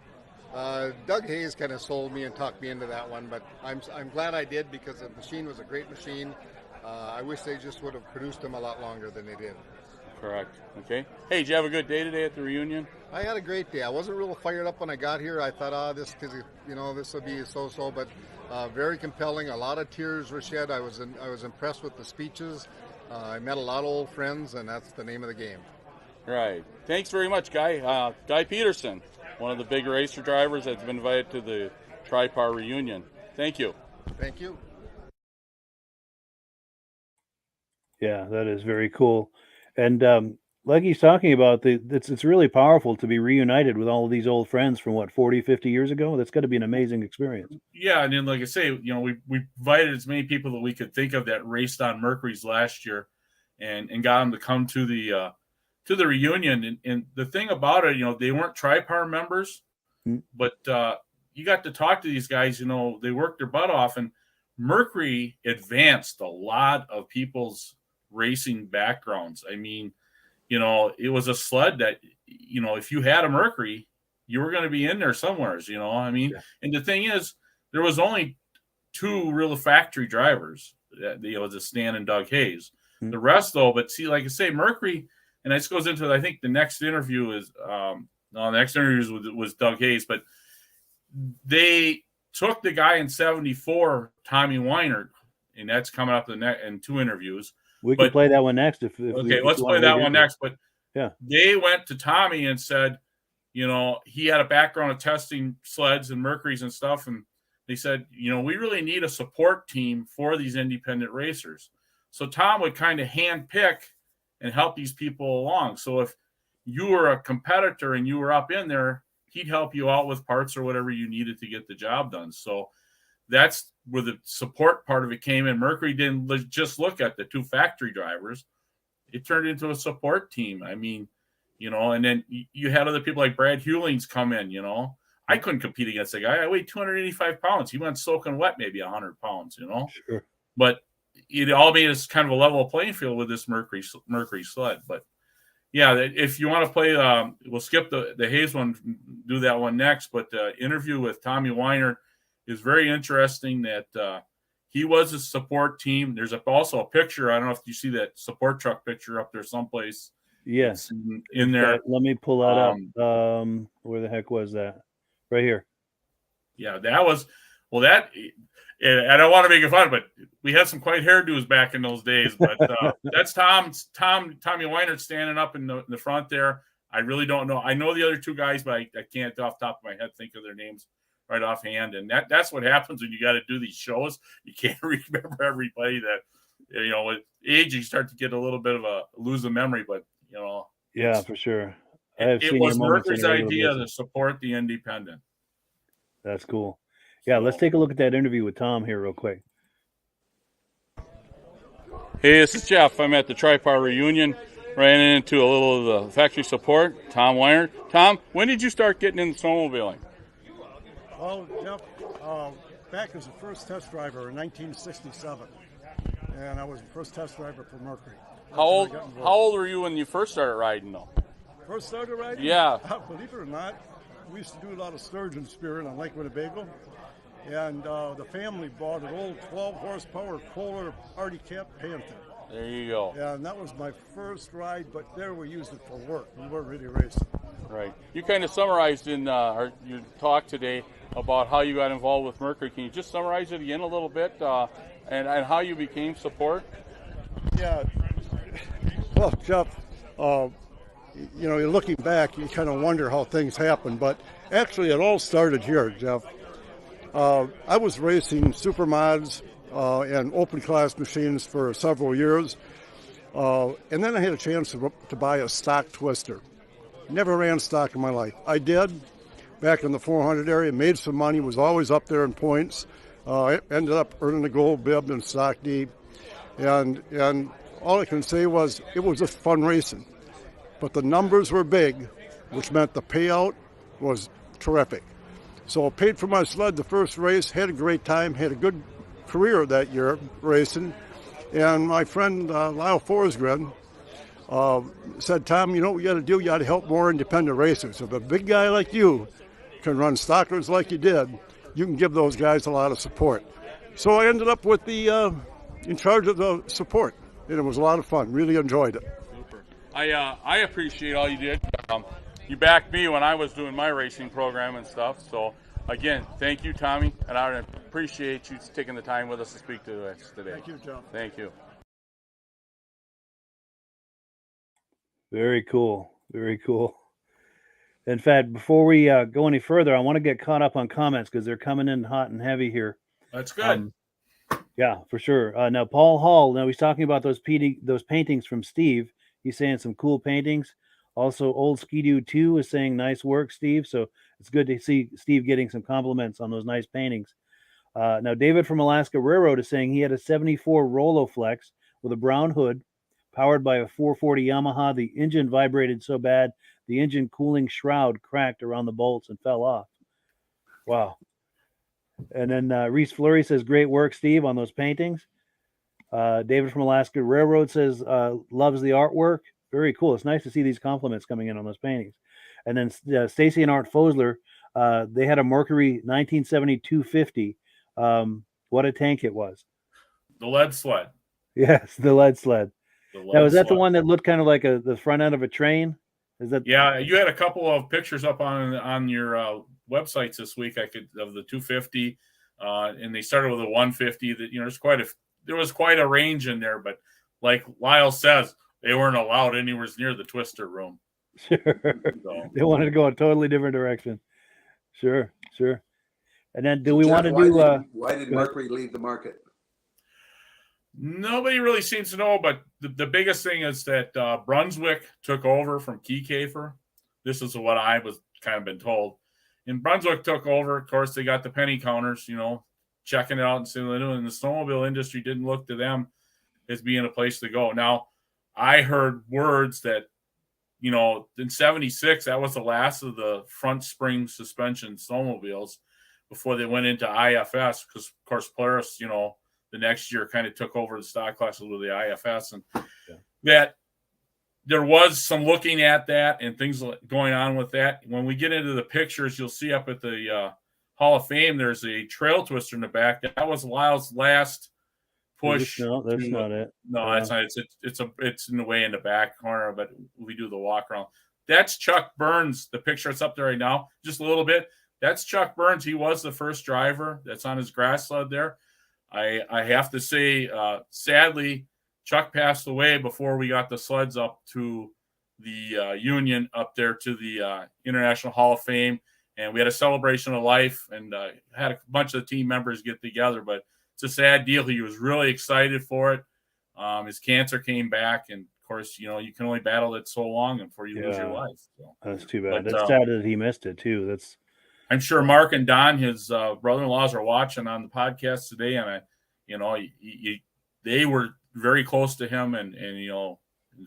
Doug Hayes kind of sold me and talked me into that one, but I'm glad I did, because the machine was a great machine. I wish they just would have produced them a lot longer than they did. Correct. Okay. Hey, did you have a good day today at the reunion? I had a great day. I wasn't real fired up when I got here. I thought, this will be so-so, but very compelling. A lot of tears were shed. I was impressed with the speeches. I met a lot of old friends, and that's the name of the game. Right. Thanks very much, Guy. Guy Peterson, one of the big racer drivers that's been invited to the Tripar reunion. Thank you. Thank you. Yeah, that is very cool. And like he's talking about, it's really powerful to be reunited with all of these old friends from 40, 50 years ago. That's got to be an amazing experience. Yeah, and then like I say, we invited as many people that we could think of that raced on Mercury's last year, and got them to come to the reunion. And the thing about it, they weren't Tripar members, but you got to talk to these guys. They worked their butt off, and Mercury advanced a lot of people's racing backgrounds. I mean, it was a sled that, if you had a Mercury, you were going to be in there somewheres, I mean, yeah. And the thing is, there was only 2 real factory drivers, the Stan and Doug Hayes. Mm-hmm. The rest, though, but see, like I say, Mercury, and this goes into, I think the next interview is, the next interview was Doug Hayes, but they took the guy in 74, Tommy Wehner, and that's coming up in 2 interviews. We can play that one next. Okay, let's play that one next. But yeah, they went to Tommy and said, he had a background of testing sleds and Mercuries and stuff. And they said, we really need a support team for these independent racers. So Tom would kind of hand pick and help these people along. So if you were a competitor and you were up in there, he'd help you out with parts or whatever you needed to get the job done. So that's where the support part of it came in. Mercury didn't just look at the 2 factory drivers. It turned into a support team. I mean, and then you had other people like Brad Hewlings come in, I couldn't compete against the guy. I weighed 285 pounds. He went soaking wet, maybe 100 pounds, Sure. But it all made us kind of a level playing field with this Mercury sled. But yeah, if you want to play, we'll skip the Hayes one, do that one next. But the interview with Tommy Wehner is very interesting. That he was a support team. There's also a picture. I don't know if you see that support truck picture up there someplace. Yes, in there. Let me pull that up. Where the heck was that? Right here. Yeah, that was Well, and I don't want to make it fun, but we had some quite hairdos back in those days. But that's Tommy Wehner standing up in the front there. I really don't know. I know the other two guys, but I can't off the top of my head think of their names right offhand. And that's what happens when you got to do these shows. You can't remember everybody. That with age you start to get a little bit of a lose the memory. But yeah, for sure. It was Mercury's idea to support the independent. That's cool. Yeah, let's take a look at that interview with Tom here real quick. Hey, this is Jeff. I'm at the Tripar reunion. Ran into a little of the factory support, Tom Wehner. Tom, when did you start getting into snowmobiling? Well, Jeff, back as a first test driver in 1967, and I was the first test driver for Mercury. How old were you when you first started riding, though? First started riding? Yeah. Believe it or not, we used to do a lot of sturgeon spearing on Lake Winnebago, and the family bought an old 12-horsepower Kohler Artie Cap Panther. There you go. Yeah, and that was my first ride, but there we used it for work. We weren't really racing. Right. You kind of summarized in your talk today about how you got involved with Mercury. Can you just summarize it again a little bit and how you became support? Yeah. Well, Jeff, you're looking back, you kind of wonder how things happen, but actually it all started here, Jeff. I was racing supermods and open class machines for several years, and then I had a chance to buy a stock twister. Never ran stock in my life. I did back in the 400 area, made some money, was always up there in points. Ended up earning a gold bib in stock D, and all I can say was it was just fun racing. But the numbers were big, which meant the payout was terrific. So I paid for my sled the first race, had a great time, had a good career that year racing. And my friend Lyle Forsgren said, Tom, you know what you got to do? You got to help more independent racers. If a big guy like you can run stockers like you did, you can give those guys a lot of support. So I ended up with the in charge of the support, and it was a lot of fun. Really enjoyed it. Super. I appreciate all you did. You backed me when I was doing my racing program and stuff. So again, thank you, Tommy, and I appreciate you taking the time with us to speak to us today. Thank you, John. Thank you. Very cool. Very cool. In fact, before we go any further, I want to get caught up on comments because they're coming in hot and heavy here. That's good. Yeah, for sure. Now, Paul Hall, he's talking about those paintings from Steve. He's saying some cool paintings. Also, Old Ski-Doo 2 is saying nice work, Steve. So it's good to see Steve getting some compliments on those nice paintings. Now, David from Alaska Railroad is saying he had a 74 Roloflex with a brown hood, powered by a 440 Yamaha. The engine vibrated so bad, the engine cooling shroud cracked around the bolts and fell off. Wow. And then Reese Fleury says, great work, Steve, on those paintings. David from Alaska Railroad says, loves the artwork. Very cool. It's nice to see these compliments coming in on those paintings. And then Stacy and Art Fosler, they had a Mercury 1970 250. What a tank it was. The lead sled. Yes, the lead sled. Now, is that the one that looked kind of like the front end of a train? Is that? Yeah, you had a couple of pictures up on your websites this week. Of the 250, and they started with a 150. That there was quite a range in there, but like Lyle says, they weren't allowed anywhere near the twister room. Sure, so. They wanted to go a totally different direction. Sure. And then, do we want to do? Why did Mercury leave the market? Nobody really seems to know, but the biggest thing is that Brunswick took over from Keycafer. This is what I was kind of been told. And Brunswick took over. Of course, they got the penny counters, checking it out and seeing what they're doing. And the snowmobile industry didn't look to them as being a place to go. Now, I heard words that, in 76, that was the last of the front spring suspension snowmobiles before they went into IFS because, of course, Polaris, the next year kind of took over the stock classes with the IFS, and that there was some looking at that and things going on with that. When we get into the pictures, you'll see up at the Hall of Fame, there's a trail twister in the back. That was Lyle's last push. No, that's not it. No, that's not. It's in the way in the back corner, but we do the walk around. That's Chuck Burns. The picture that's up there right now, just a little bit. that's Chuck Burns. He was the first driver that's on his grass sled there. I have to say, sadly, Chuck passed away before we got the sleds up to the Union up there to the International Hall of Fame. And we had a celebration of life and had a bunch of the team members get together. But it's a sad deal. He was really excited for it. His cancer came back. And, of course, you can only battle it so long before you lose your life. So. That's too bad. But, that's sad that he missed it, too. I'm sure Mark and Don, his brother-in-laws, are watching on the podcast today. And, they were very close to him. And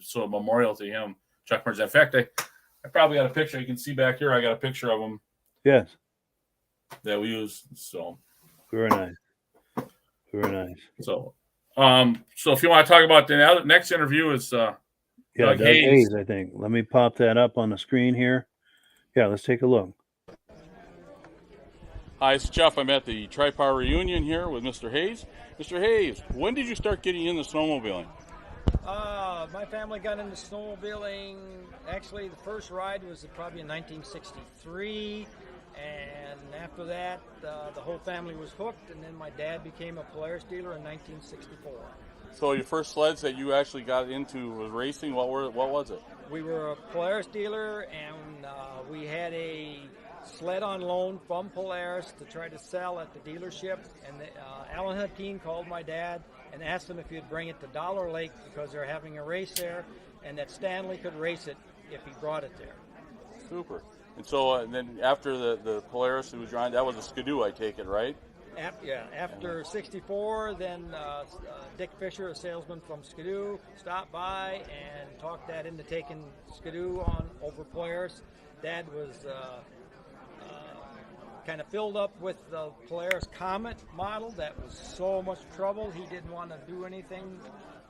so a memorial to him, Chuck Burns. In fact, I probably got a picture. You can see back here. I got a picture of him. Yes. That we use. So very nice. Very nice. So if you want to talk about the next interview is Doug Hayes, I think. Let me pop that up on the screen here. Yeah, let's take a look. Hi, it's Jeff. I'm at the Tripar reunion here with Mr. Hayes. Mr. Hayes, when did you start getting into snowmobiling? My family got into snowmobiling. Actually, the first ride was probably in 1963. And after that, the whole family was hooked, and then my dad became a Polaris dealer in 1964. So your first sleds that you actually got into was racing. What was it? We were a Polaris dealer, and we had a sled on loan from Polaris to try to sell at the dealership. And Alan Hateen called my dad and asked him if he'd bring it to Dollar Lake because they're having a race there, and that Stanley could race it if he brought it there. Super. And so then after the Polaris was drawn, that was a Skidoo, I take it, right? After 64, then Dick Fisher, a salesman from Skidoo, stopped by and talked Dad into taking Skidoo on over Polaris. Dad was kind of filled up with the Polaris Comet model that was so much trouble. He didn't want to do anything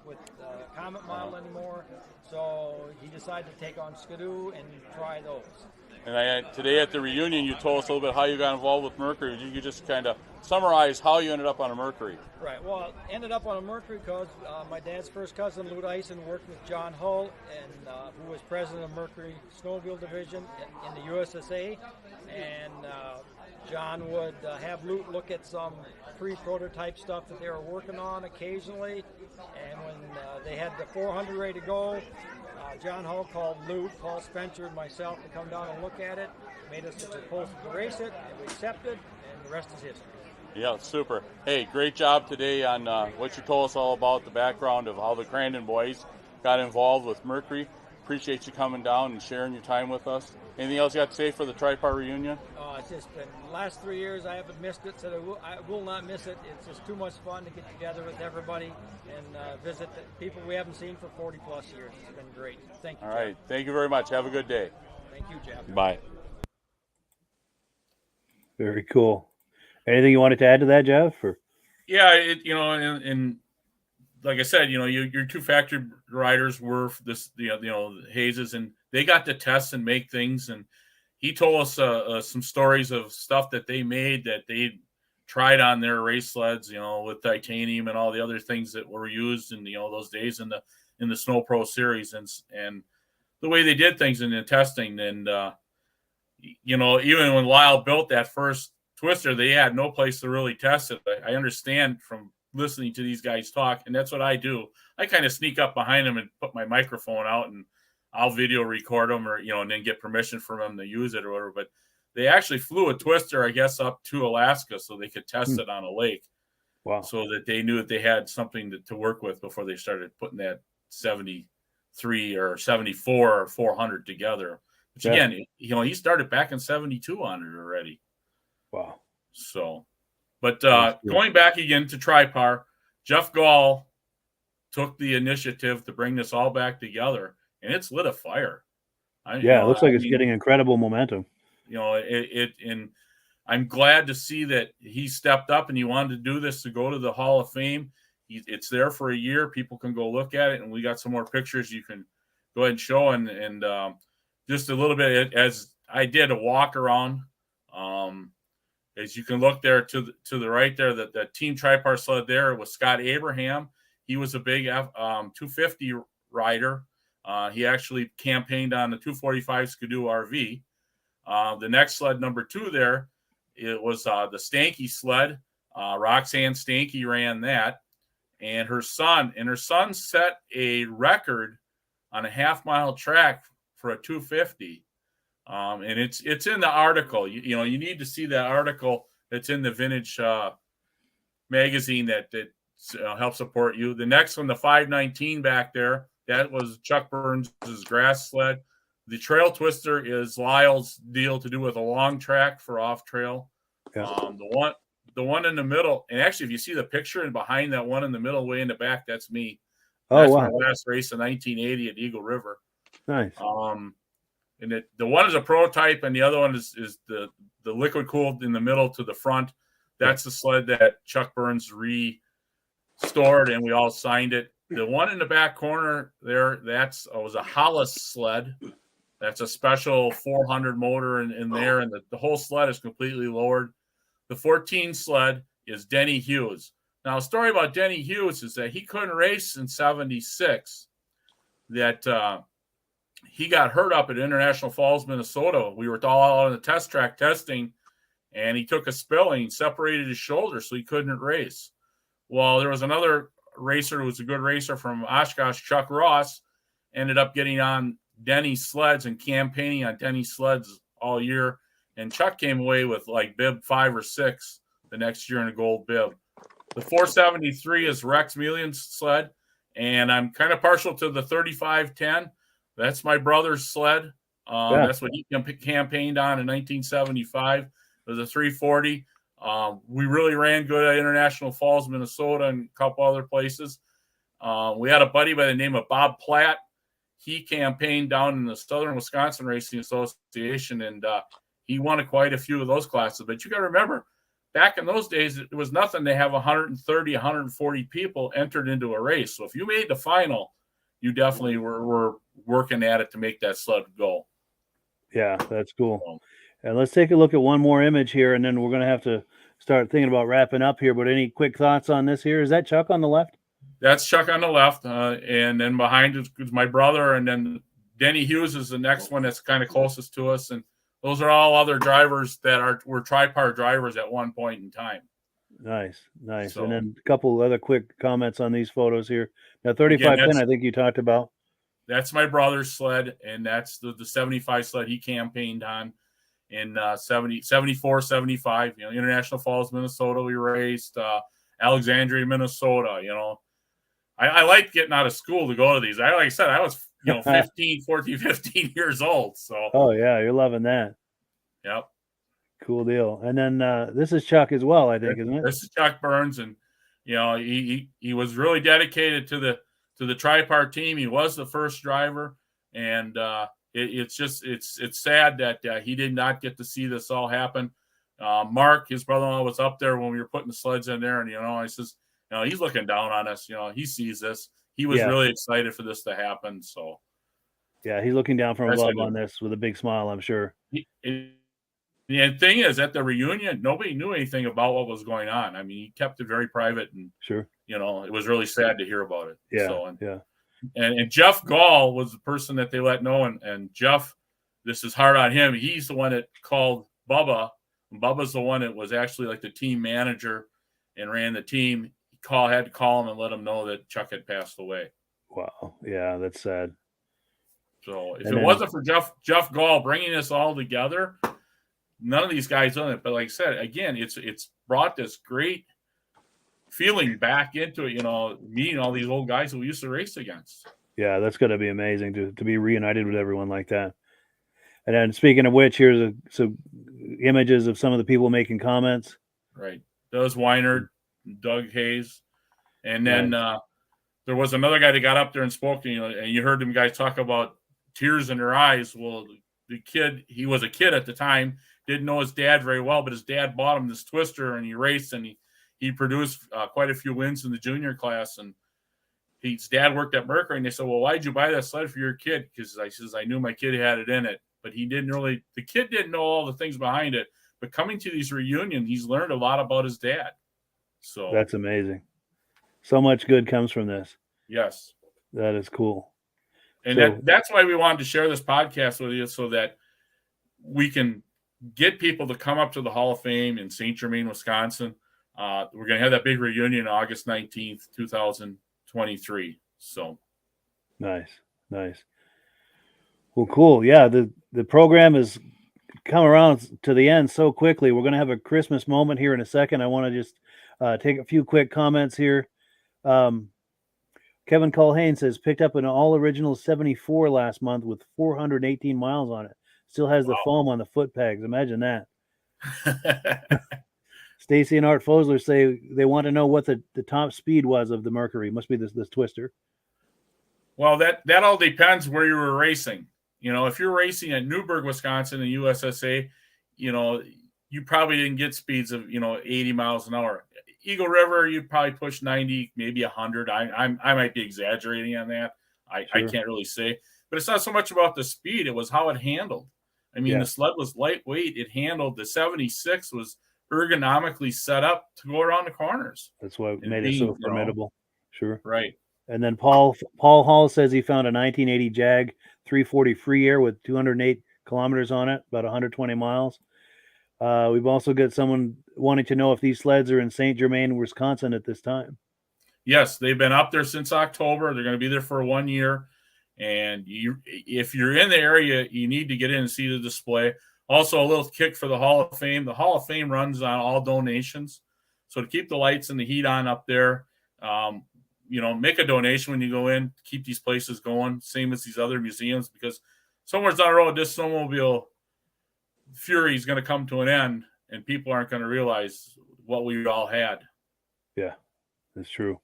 with the Comet model anymore, so he decided to take on Skidoo and try those. And today at the reunion, you told us a little bit how you got involved with Mercury. You could just kind of summarize how you ended up on a Mercury. Right. Well, I ended up on a Mercury because my dad's first cousin, Lou Dyson, worked with John Hull, and who was president of Mercury Snowmobile Division in the USSA. And John would have Lou look at some pre-prototype stuff that they were working on occasionally. And when they had the 400 ready to go, John Hull called Lou, Paul Spencer, and myself to come down and look at it, made us a proposal to race it, and we accepted, and the rest is history. Yeah, super. Hey, great job today on what you told us all about, the background of how the Crandon boys got involved with Mercury. Appreciate you coming down and sharing your time with us. Anything else you got to say for the Tripar reunion? It's just been the last 3 years I haven't missed it, so I will not miss it. It's just too much fun to get together with everybody and visit the people we haven't seen for 40 plus years. It's been great. Thank you. All right. Thank you very much. Have a good day. Thank you, Jeff. Bye. Very cool. Anything you wanted to add to that, Jeff? Or? Yeah, and like I said, your two factory riders were this, Hayeses, and they got to test and make things. And he told us some stories of stuff that they made that they tried on their race sleds, with titanium and all the other things that were used in those days in the Snow Pro series, and the way they did things in the testing. And even when Lyle built that first Twister, they had no place to really test it. I understand from listening to these guys talk, and that's what I do. I kind of sneak up behind them and put my microphone out, and I'll video record them, or and then get permission from them to use it or whatever. But they actually flew a Twister, I guess, up to Alaska so they could test it on a lake. Wow! So that they knew that they had something to work with before they started putting that 73 or 74 or 400 together. Which again, he started back in 72 on it already. Wow. So, but going back again to Tripar, Jeff Gall took the initiative to bring this all back together, and it's lit a fire. It looks like it's getting incredible momentum. And I'm glad to see that he stepped up and he wanted to do this to go to the Hall of Fame. It's there for a year. People can go look at it, and we got some more pictures you can go ahead and show. And just a little bit, as I did a walk around, as you can look there to the right there, that Team Tripar sled there was Scott Abraham. He was a big 250 rider. He actually campaigned on the 245 Skidoo RV. The next sled, number 2 there, it was the Stanky sled. Roxanne Stanky ran that. And her son set a record on a half-mile track for a 250. And it's in the article. You need to see that article that's in the Vintage magazine that helps support you. The next one, the 519 back there, that was Chuck Burns' grass sled. The Trail Twister is Lyle's deal to do with a long track for off-trail. Yeah. The one in the middle, and actually, if you see the picture and behind that one in the middle, way in the back, that's me. That's my last race in 1980 at Eagle River. Nice. And the one is a prototype, and the other one is the liquid cooled in the middle to the front. That's the sled that Chuck Burns restored, and we all signed it. The one in the back corner there, was a Hollis sled. That's a special 400 motor in there, and the whole sled is completely lowered. The 14 sled is Denny Hughes. Now, a story about Denny Hughes is that he couldn't race in 76, that he got hurt up at International Falls, Minnesota. We were all out on the test track testing, and he took a spill and he separated his shoulder, so he couldn't race. Well, there was another racer who was a good racer from Oshkosh, Chuck Ross, ended up getting on Denny's sleds and campaigning on Denny's sleds all year. And Chuck came away with like bib 5 or 6 the next year in a gold bib. The 473 is Rex Million's sled, and I'm kind of partial to the 3510. That's my brother's sled. That's what he campaigned on in 1975. It was a 340. We really ran good at International Falls, Minnesota, and a couple other places. We had a buddy by the name of Bob Platt. He campaigned down in the Southern Wisconsin Racing Association, and he won quite a few of those classes. But you got to remember, back in those days, it was nothing to have 130, 140 people entered into a race. So if you made the final, you definitely were working at it to make that sled go. Yeah, that's cool. And let's take a look at one more image here, and then we're going to have to start thinking about wrapping up here. But any quick thoughts on this here? Is that Chuck on the left? That's Chuck on the left, and then behind is my brother, and then Denny Hughes is the next one that's kind of closest to us, and those are all other drivers that were Tripar drivers at one point in time. Nice. So, and then a couple other quick comments on these photos here. Now, 3510, I think you talked about. That's my brother's sled, and that's the 75 sled he campaigned on in 74, 75. International Falls, Minnesota, we raced. Alexandria, Minnesota. I liked getting out of school to go to these. Like I said, I was 15 years old. So. Oh yeah, you're loving that. Yep. Cool deal. And then this is Chuck as well, I think, isn't it? This is Chuck Burns, and he was really dedicated to the Tripar team. He was the first driver, and it's sad that he did not get to see this all happen. Mark, his brother-in-law, was up there when we were putting the sleds in there, and I says, he's looking down on us. He sees this. He was really excited for this to happen. So, yeah, he's looking down from above on this with a big smile, I'm sure. The thing is, at the reunion, nobody knew anything about what was going on. I mean, he kept it very private, and sure, it was really sad to hear about it. Yeah, so, and Jeff Gall was the person that they let know, and Jeff, this is hard on him. He's the one that called Bubba. And Bubba's the one that was actually like the team manager and ran the team. Had to call him and let him know that Chuck had passed away. Wow, yeah, that's sad. So if it wasn't for Jeff Gall bringing us all together, none of these guys done it. But like I said, again, it's brought this great feeling back into it. Meeting all these old guys who we used to race against. Yeah, that's going to be amazing to be reunited with everyone like that. And then speaking of which, here's some images of some of the people making comments. Right, those Wehner, Doug Hayes, and then there was another guy that got up there and spoke. And you heard them guys talk about tears in their eyes. Well, the kid, he was a kid at the time, didn't know his dad very well, but his dad bought him this twister, and he raced, and he produced quite a few wins in the junior class. And his dad worked at Mercury, and they said, "Well, why'd you buy that sled for your kid?" Because I knew my kid had it in it, but the kid didn't know all the things behind it. But coming to these reunions, he's learned a lot about his dad. So that's amazing. So much good comes from this. Yes. That is cool. And that's why we wanted to share this podcast with you, so that we can get people to come up to the Hall of Fame in St. Germain, Wisconsin. We're going to have that big reunion August 19th, 2023. So nice. Well, cool. Yeah, the program has come around to the end so quickly. We're going to have a Christmas moment here in a second. I want to just take a few quick comments here. Kevin Culhane says, picked up an all-original 74 last month with 418 miles on it. Still has the foam on the foot pegs. Imagine that. Stacy and Art Fosler say they want to know what the top speed was of the Mercury. Must be this twister. Well, that all depends where you were racing. If you're racing at Newburgh, Wisconsin, and USSA, you probably didn't get speeds of 80 miles an hour. Eagle River, you'd probably push 90, maybe 100. I might be exaggerating on that. I can't really say. But it's not so much about the speed. It was how it handled. I mean, the sled was lightweight. It handled. The 76 was ergonomically set up to go around the corners. That's what made it so formidable. Sure. Right. And then Paul Hall says he found a 1980 Jag 340 free air with 208 kilometers on it, about 120 miles. We've also got someone wanting to know if these sleds are in St. Germain, Wisconsin at this time. Yes, they've been up there since October. They're going to be there for 1 year. And if you're in the area, you need to get in and see the display. Also, a little kick for the Hall of Fame. The Hall of Fame runs on all donations. So to keep the lights and the heat on up there, make a donation when you go in, keep these places going, same as these other museums, because somewhere down the road, this snowmobile fury is going to come to an end, and people aren't going to realize what we all had. Yeah, that's true.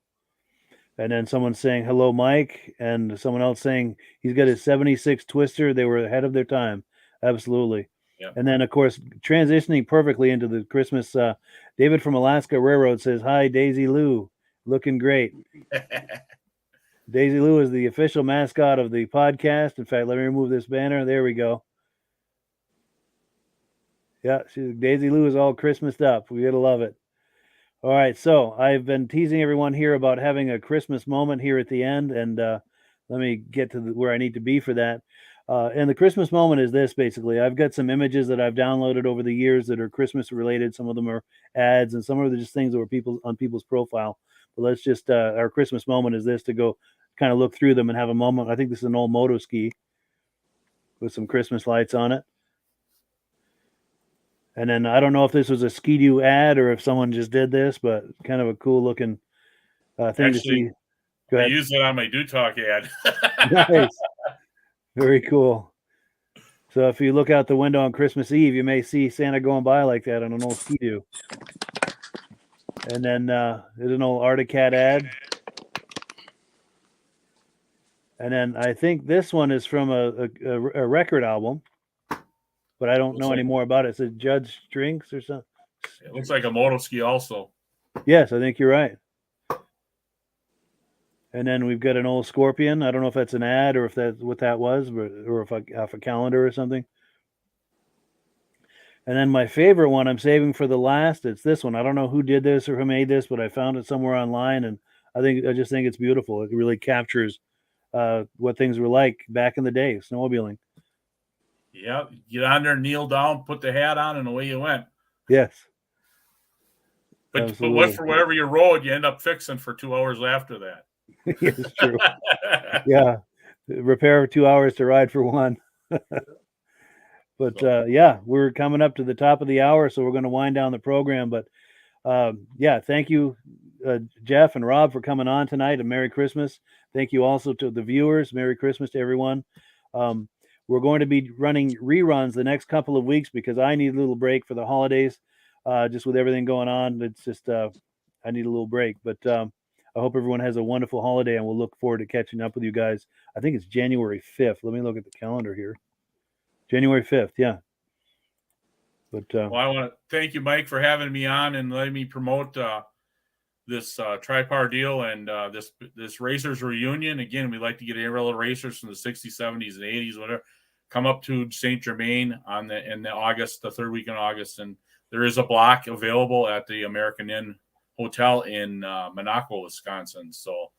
And then someone saying, hello, Mike, and someone else saying he's got his 76 Twister. They were ahead of their time. Absolutely. Yeah. And then, of course, transitioning perfectly into the Christmas, David from Alaska Railroad says, hi, Daisy Lou. Looking great. Daisy Lou is the official mascot of the podcast. In fact, let me remove this banner. There we go. Yeah, Daisy Lou is all Christmased up. We gotta love it. All right, so I've been teasing everyone here about having a Christmas moment here at the end, and let me get to where I need to be for that. And the Christmas moment is this, basically. I've got some images that I've downloaded over the years that are Christmas related. Some of them are ads, and some of them are just things that were on people's profile. But let's just, our Christmas moment is this, to go kind of look through them and have a moment. I think this is an old moto ski with some Christmas lights on it. And then I don't know if this was a Ski-Doo ad or if someone just did this, but kind of a cool looking thing to see. I use it on my Do Talk ad. Nice. Very cool. So if you look out the window on Christmas Eve, you may see Santa going by like that on an old Ski-Doo. And then there's an old Arctic-Cat ad. And then I think this one is from a record album, but I don't know any more about it. It's a Judge Strings or something. It looks like a moto ski also. Yes, I think you're right. And then we've got an old Scorpion. I don't know if that's an ad or if that's what that was, or if off a calendar or something. And then my favorite one I'm saving for the last. It's this one. I don't know who did this or who made this, but I found it somewhere online, and I just think it's beautiful. It really captures what things were like back in the day, snowmobiling. Yeah, get on there, kneel down, put the hat on, and away you went. Yes. But for wherever you rode, you end up fixing for 2 hours after that. Yes, true. Yeah, repair 2 hours to ride for one. But yeah, we're coming up to the top of the hour, so we're going to wind down the program. But yeah, thank you, Jeff and Rob, for coming on tonight, and Merry Christmas. Thank you also to the viewers. Merry Christmas to everyone. We're going to be running reruns the next couple of weeks because I need a little break for the holidays. Just with everything going on, it's just I need a little break. But I hope everyone has a wonderful holiday, and we'll look forward to catching up with you guys. I think it's January 5th. Let me look at the calendar here. January 5th, yeah. But well, I want to thank you, Mike, for having me on and letting me promote this Tripar deal and this racers reunion. Again, we like to get aerial racers from the 60s, 70s, and 80s, whatever, come up to St. Germain in the third week in August, and there is a block available at the American Inn Hotel in Monaco, Wisconsin. So,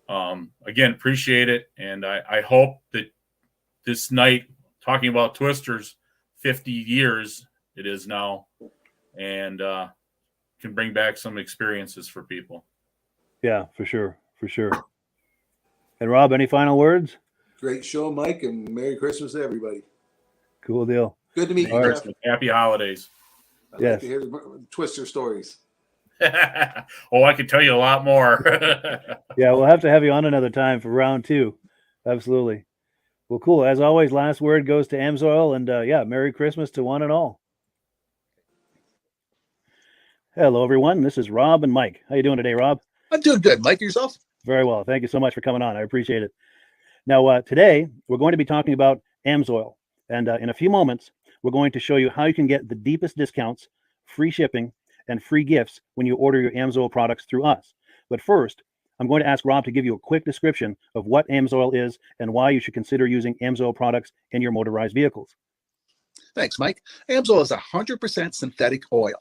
again, appreciate it, and I hope that this night, talking about twisters, 50 years it is now, and can bring back some experiences for people. Yeah, for sure. And Rob, any final words? Great show, Mike, and Merry Christmas to everybody. Cool deal. Good to meet you, Jeff. Happy holidays. I'd like to hear the Twister stories. Oh, I could tell you a lot more. Yeah, we'll have to have you on another time for round 2. Absolutely. Well, cool. As always, last word goes to AMSOIL, and Merry Christmas to one and all. Hello, everyone. This is Rob and Mike. How you doing today, Rob? I'm doing good. Mike, yourself? Very well. Thank you so much for coming on. I appreciate it. Now, today we're going to be talking about AMSOIL, and in a few moments, we're going to show you how you can get the deepest discounts, free shipping, and free gifts when you order your AMSOIL products through us. But first, I'm going to ask Rob to give you a quick description of what AMSOIL is and why you should consider using AMSOIL products in your motorized vehicles. Thanks, Mike. AMSOIL is 100% synthetic oil.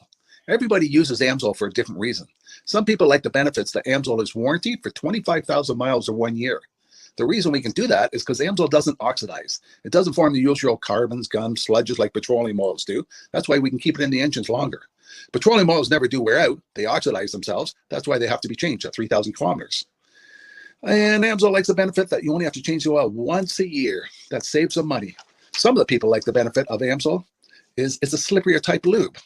Everybody uses AMSOIL for a different reason. Some people like the benefits that AMSOIL is warranted for 25,000 miles or 1 year. The reason we can do that is because AMSOIL doesn't oxidize. It doesn't form the usual carbons, gums, sludges like petroleum oils do. That's why we can keep it in the engines longer. Petroleum oils never do wear out. They oxidize themselves. That's why they have to be changed at 3,000 kilometers. And AMSOIL likes the benefit that you only have to change the oil once a year. That saves some money. Some of the people like the benefit of AMSOIL is it's a slipperier type lube.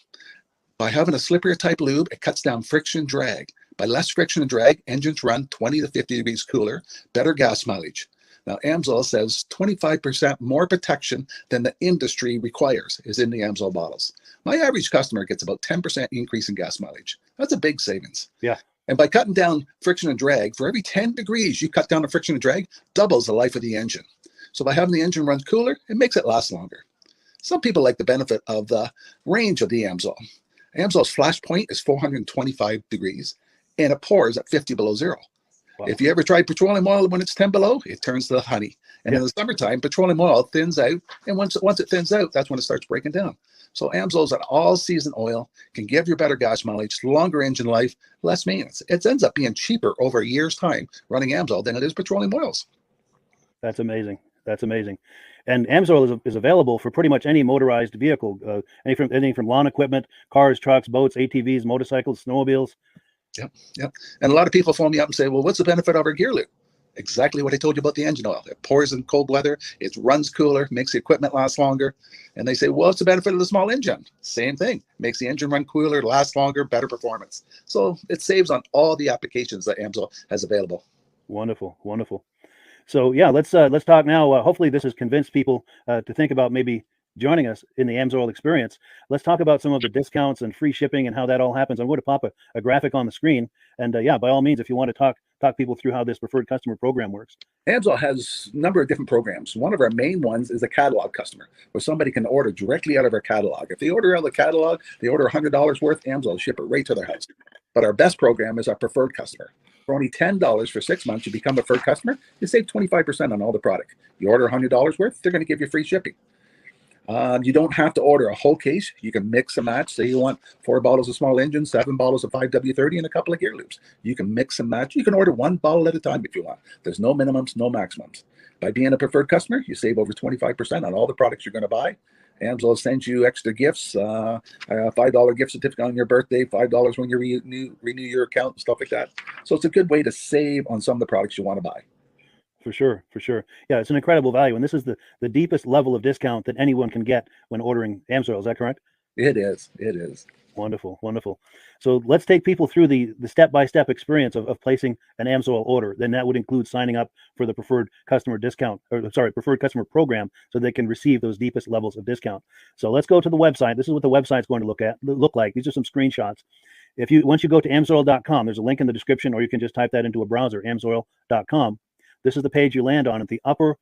By having a slipperier type lube, it cuts down friction and drag. By less friction and drag, engines run 20 to 50 degrees cooler, better gas mileage. Now, AMSOIL says 25% more protection than the industry requires is in the AMSOIL bottles. My average customer gets about 10% increase in gas mileage. That's a big savings. Yeah. And by cutting down friction and drag, for every 10 degrees you cut down the friction and drag, doubles the life of the engine. So by having the engine run cooler, it makes it last longer. Some people like the benefit of the range of the AMSOIL. AMSOIL's flash point is 425 degrees, and it pours at 50 below zero. Wow. If you ever tried petroleum oil when it's 10 below, it turns to honey. And in the summertime, petroleum oil thins out, and once it thins out, that's when it starts breaking down. So AMSOIL is an all-season oil, can give you better gas mileage, longer engine life, less maintenance. It ends up being cheaper over a year's time running AMSOIL than it is petroleum oils. That's amazing. And AMSOIL is available for pretty much any motorized vehicle, anything from lawn equipment, cars, trucks, boats, ATVs, motorcycles, snowmobiles. Yep. And a lot of people phone me up and say, well, what's the benefit of our gear lube? Exactly what I told you about the engine oil. It pours in cold weather, it runs cooler, makes the equipment last longer. And they say, well, what's the benefit of the small engine? Same thing. Makes the engine run cooler, last longer, better performance. So it saves on all the applications that AMSOIL has available. Wonderful. So yeah, let's talk now. Hopefully this has convinced people to think about maybe joining us in the AMSOIL experience. Let's talk about some of the discounts and free shipping and how that all happens. I'm going to pop a graphic on the screen. And by all means, if you want to talk people through how this preferred customer program works. AMSOIL has a number of different programs. One of our main ones is a catalog customer, where somebody can order directly out of our catalog. If they order out of the catalog, they order $100 worth, AMSOIL will ship it right to their house. But our best program is our preferred customer. For only $10 for 6 months, you become a preferred customer, you save 25% on all the product. You order $100 worth, they're going to give you free shipping. You don't have to order a whole case. You can mix and match. Say you want 4 bottles of small engine, 7 bottles of 5W30, and a couple of gear loops. You can mix and match. You can order 1 bottle at a time if you want. There's no minimums, no maximums. By being a preferred customer, you save over 25% on all the products you're going to buy. AMSOIL sends you extra gifts, a $5 gift certificate on your birthday, $5 when you renew your account, and stuff like that. So it's a good way to save on some of the products you want to buy. For sure. Yeah, it's an incredible value. And this is the deepest level of discount that anyone can get when ordering AMSOIL. Is that correct? It is. Wonderful. So let's take people through the step-by-step experience of placing an AMSOIL order. Then that would include signing up for the preferred customer preferred customer program, so they can receive those deepest levels of discount. So let's go to the website. This is what the website's going to look like. These are some screenshots. Once you go to amsoil.com, there's a link in the description, or you can just type that into a browser, amsoil.com. This is the page you land on. At the upper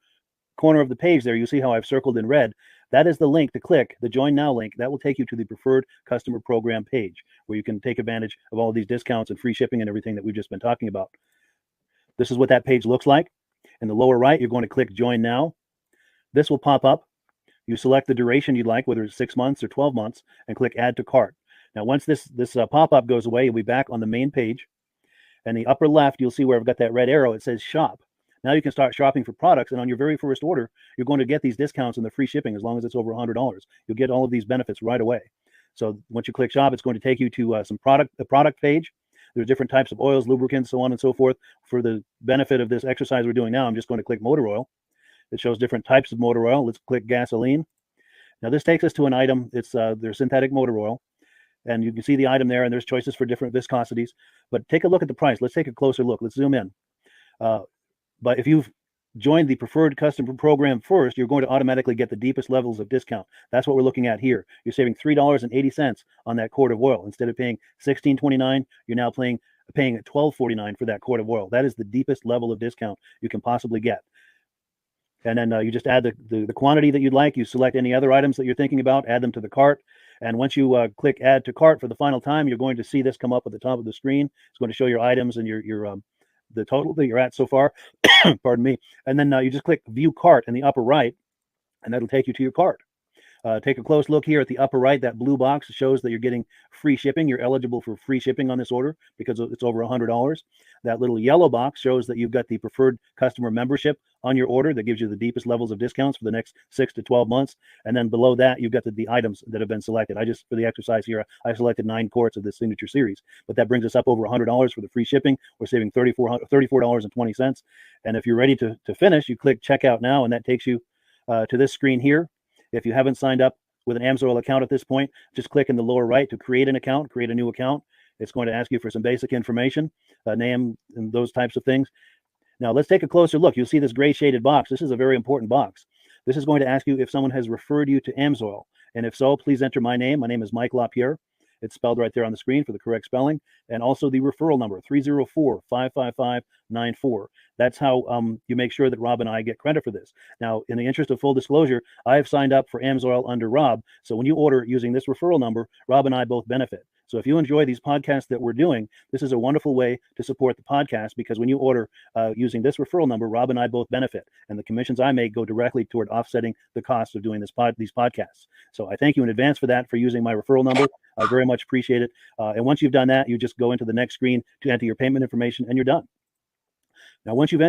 corner of the page there, you see how I've circled in red. That is the link to click, the Join Now link. That will take you to the Preferred Customer Program page, where you can take advantage of all of these discounts and free shipping and everything that we've just been talking about. This is what that page looks like. In the lower right, you're going to click Join Now. This will pop up. You select the duration you'd like, whether it's 6 months or 12 months, and click Add to Cart. Now, once this pop-up goes away, you'll be back on the main page. And the upper left, you'll see where I've got that red arrow. It says Shop. Now you can start shopping for products, and on your very first order, you're going to get these discounts and the free shipping as long as it's over $100. You'll get all of these benefits right away. So once you click shop, it's going to take you to the product page. There's different types of oils, lubricants, so on and so forth. For the benefit of this exercise we're doing now, I'm just going to click motor oil. It shows different types of motor oil. Let's click gasoline. Now this takes us to an item. It's their synthetic motor oil. And you can see the item there, and there's choices for different viscosities. But take a look at the price. Let's take a closer look. Let's zoom in. But if you've joined the preferred customer program first, you're going to automatically get the deepest levels of discount. That's what we're looking at here. You're saving $3.80 on that quart of oil. Instead of paying $16.29, you're now paying $12.49 for that quart of oil. That is the deepest level of discount you can possibly get. And then you just add the quantity that you'd like. You select any other items that you're thinking about, add them to the cart. And once you click add to cart for the final time, you're going to see this come up at the top of the screen. It's going to show your items and your the total that you're at so far. Pardon me. And then you just click view cart in the upper right, and that'll take you to your cart. Take a close look here at the upper right. That blue box shows that you're getting free shipping. You're eligible for free shipping on this order because it's over $100. That little yellow box shows that you've got the preferred customer membership on your order that gives you the deepest levels of discounts for the next 6 to 12 months. And then below that, you've got the items that have been selected. For the exercise here, I selected 9 quarts of the signature series, but that brings us up over $100 for the free shipping. We're saving $34.20. And if you're ready to finish, you click checkout now, and that takes you to this screen here. If you haven't signed up with an AMSOIL account at this point, just click in the lower right to create an account, create a new account. It's going to ask you for some basic information, name and those types of things. Now let's take a closer look. You'll see this gray shaded box. This is a very important box. This is going to ask you if someone has referred you to AMSOIL. And if so, please enter my name. My name is Mike LaPierre. It's spelled right there on the screen for the correct spelling. And also the referral number, 304-555-94. That's how you make sure that Rob and I get credit for this. Now, in the interest of full disclosure, I've signed up for AMSOIL under Rob. So when you order using this referral number, Rob and I both benefit. So if you enjoy these podcasts that we're doing, this is a wonderful way to support the podcast, because when you order using this referral number, Rob and I both benefit. And the commissions I make go directly toward offsetting the cost of doing these podcasts. So I thank you in advance for that, for using my referral number. I very much appreciate it. And once you've done that, you just go into the next screen to enter your payment information, and you're done. Now, once you've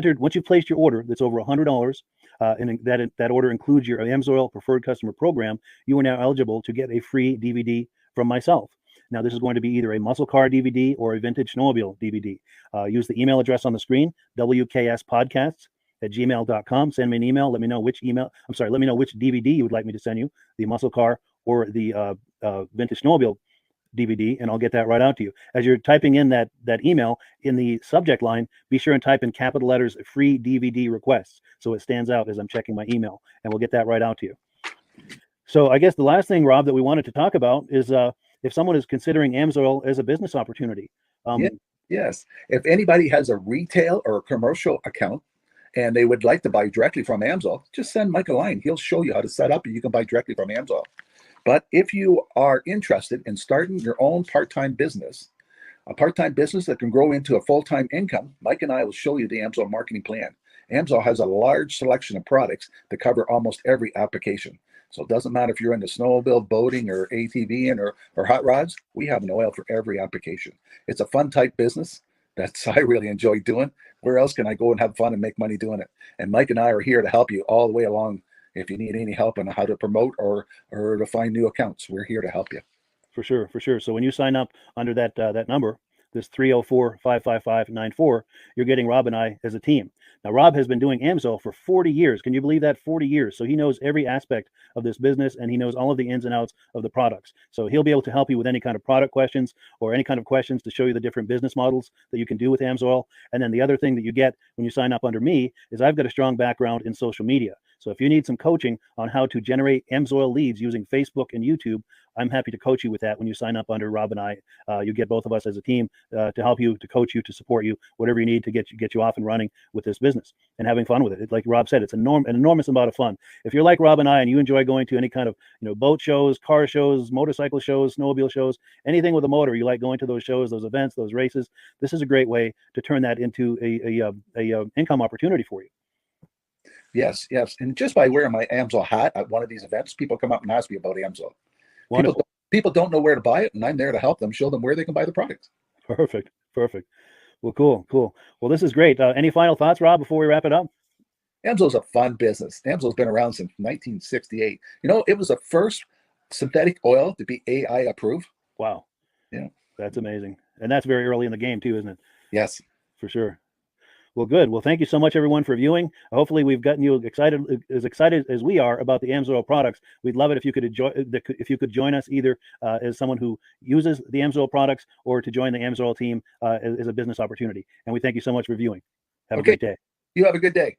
placed your order that's over $100, and that order includes your AMSOIL preferred customer program, you are now eligible to get a free DVD from myself. Now, this is going to be either a muscle car DVD or a vintage snowmobile DVD. Use the email address on the screen, wkspodcasts@gmail.com. Send me an email. Let me know which DVD you would like me to send you, the muscle car or the vintage snowmobile DVD, and I'll get that right out to you. As you're typing in that email, in the subject line, be sure and type in capital letters, free DVD requests, so it stands out as I'm checking my email, and we'll get that right out to you. So I guess the last thing, Rob, that we wanted to talk about is if someone is considering AMSOIL as a business opportunity. Yes. If anybody has a retail or a commercial account and they would like to buy directly from AMSOIL, just send Mike a line. He'll show you how to set up, and you can buy directly from AMSOIL. But if you are interested in starting your own part-time business, a part-time business that can grow into a full-time income, Mike and I will show you the AMSOIL marketing plan. AMSOIL has a large selection of products that cover almost every application. So it doesn't matter if you're into snowmobile, boating, or ATVing, or hot rods. We have an oil for every application. It's a fun type business. That's I really enjoy doing. Where else can I go and have fun and make money doing it? And Mike and I are here to help you all the way along. If you need any help on how to promote or to find new accounts, we're here to help you. For sure. So when you sign up under that number, this 304-555-94, you're getting Rob and I as a team. Now, Rob has been doing AMSOIL for 40 years. Can you believe that? 40 years. So he knows every aspect of this business, and he knows all of the ins and outs of the products. So he'll be able to help you with any kind of product questions or any kind of questions to show you the different business models that you can do with AMSOIL. And then the other thing that you get when you sign up under me is I've got a strong background in social media. So if you need some coaching on how to generate AMSOIL leads using Facebook and YouTube, I'm happy to coach you with that when you sign up under Rob and I. You get both of us as a team to help you, to coach you, to support you, whatever you need to get you off and running with this business and having fun with it. Like Rob said, it's an enormous amount of fun. If you're like Rob and I and you enjoy going to any kind of boat shows, car shows, motorcycle shows, snowmobile shows, anything with a motor, you like going to those shows, those events, those races, this is a great way to turn that into a income opportunity for you. Yes. And just by wearing my AMSOIL hat at one of these events, people come up and ask me about AMSOIL. People don't know where to buy it, and I'm there to help them, show them where they can buy the product. Perfect. Well, cool. Well, this is great. Any final thoughts, Rob, before we wrap it up? AMSO's a fun business. AMSO's been around since 1968. It was the first synthetic oil to be AI approved. Wow. Yeah. That's amazing. And that's very early in the game too, isn't it? Yes. For sure. Well, good. Well, thank you so much, everyone, for viewing. Hopefully, we've gotten you excited as we are about the AMSOIL products. We'd love it if you could join us either as someone who uses the AMSOIL products or to join the AMSOIL team as a business opportunity. And we thank you so much for viewing. Have a great day. You have a good day.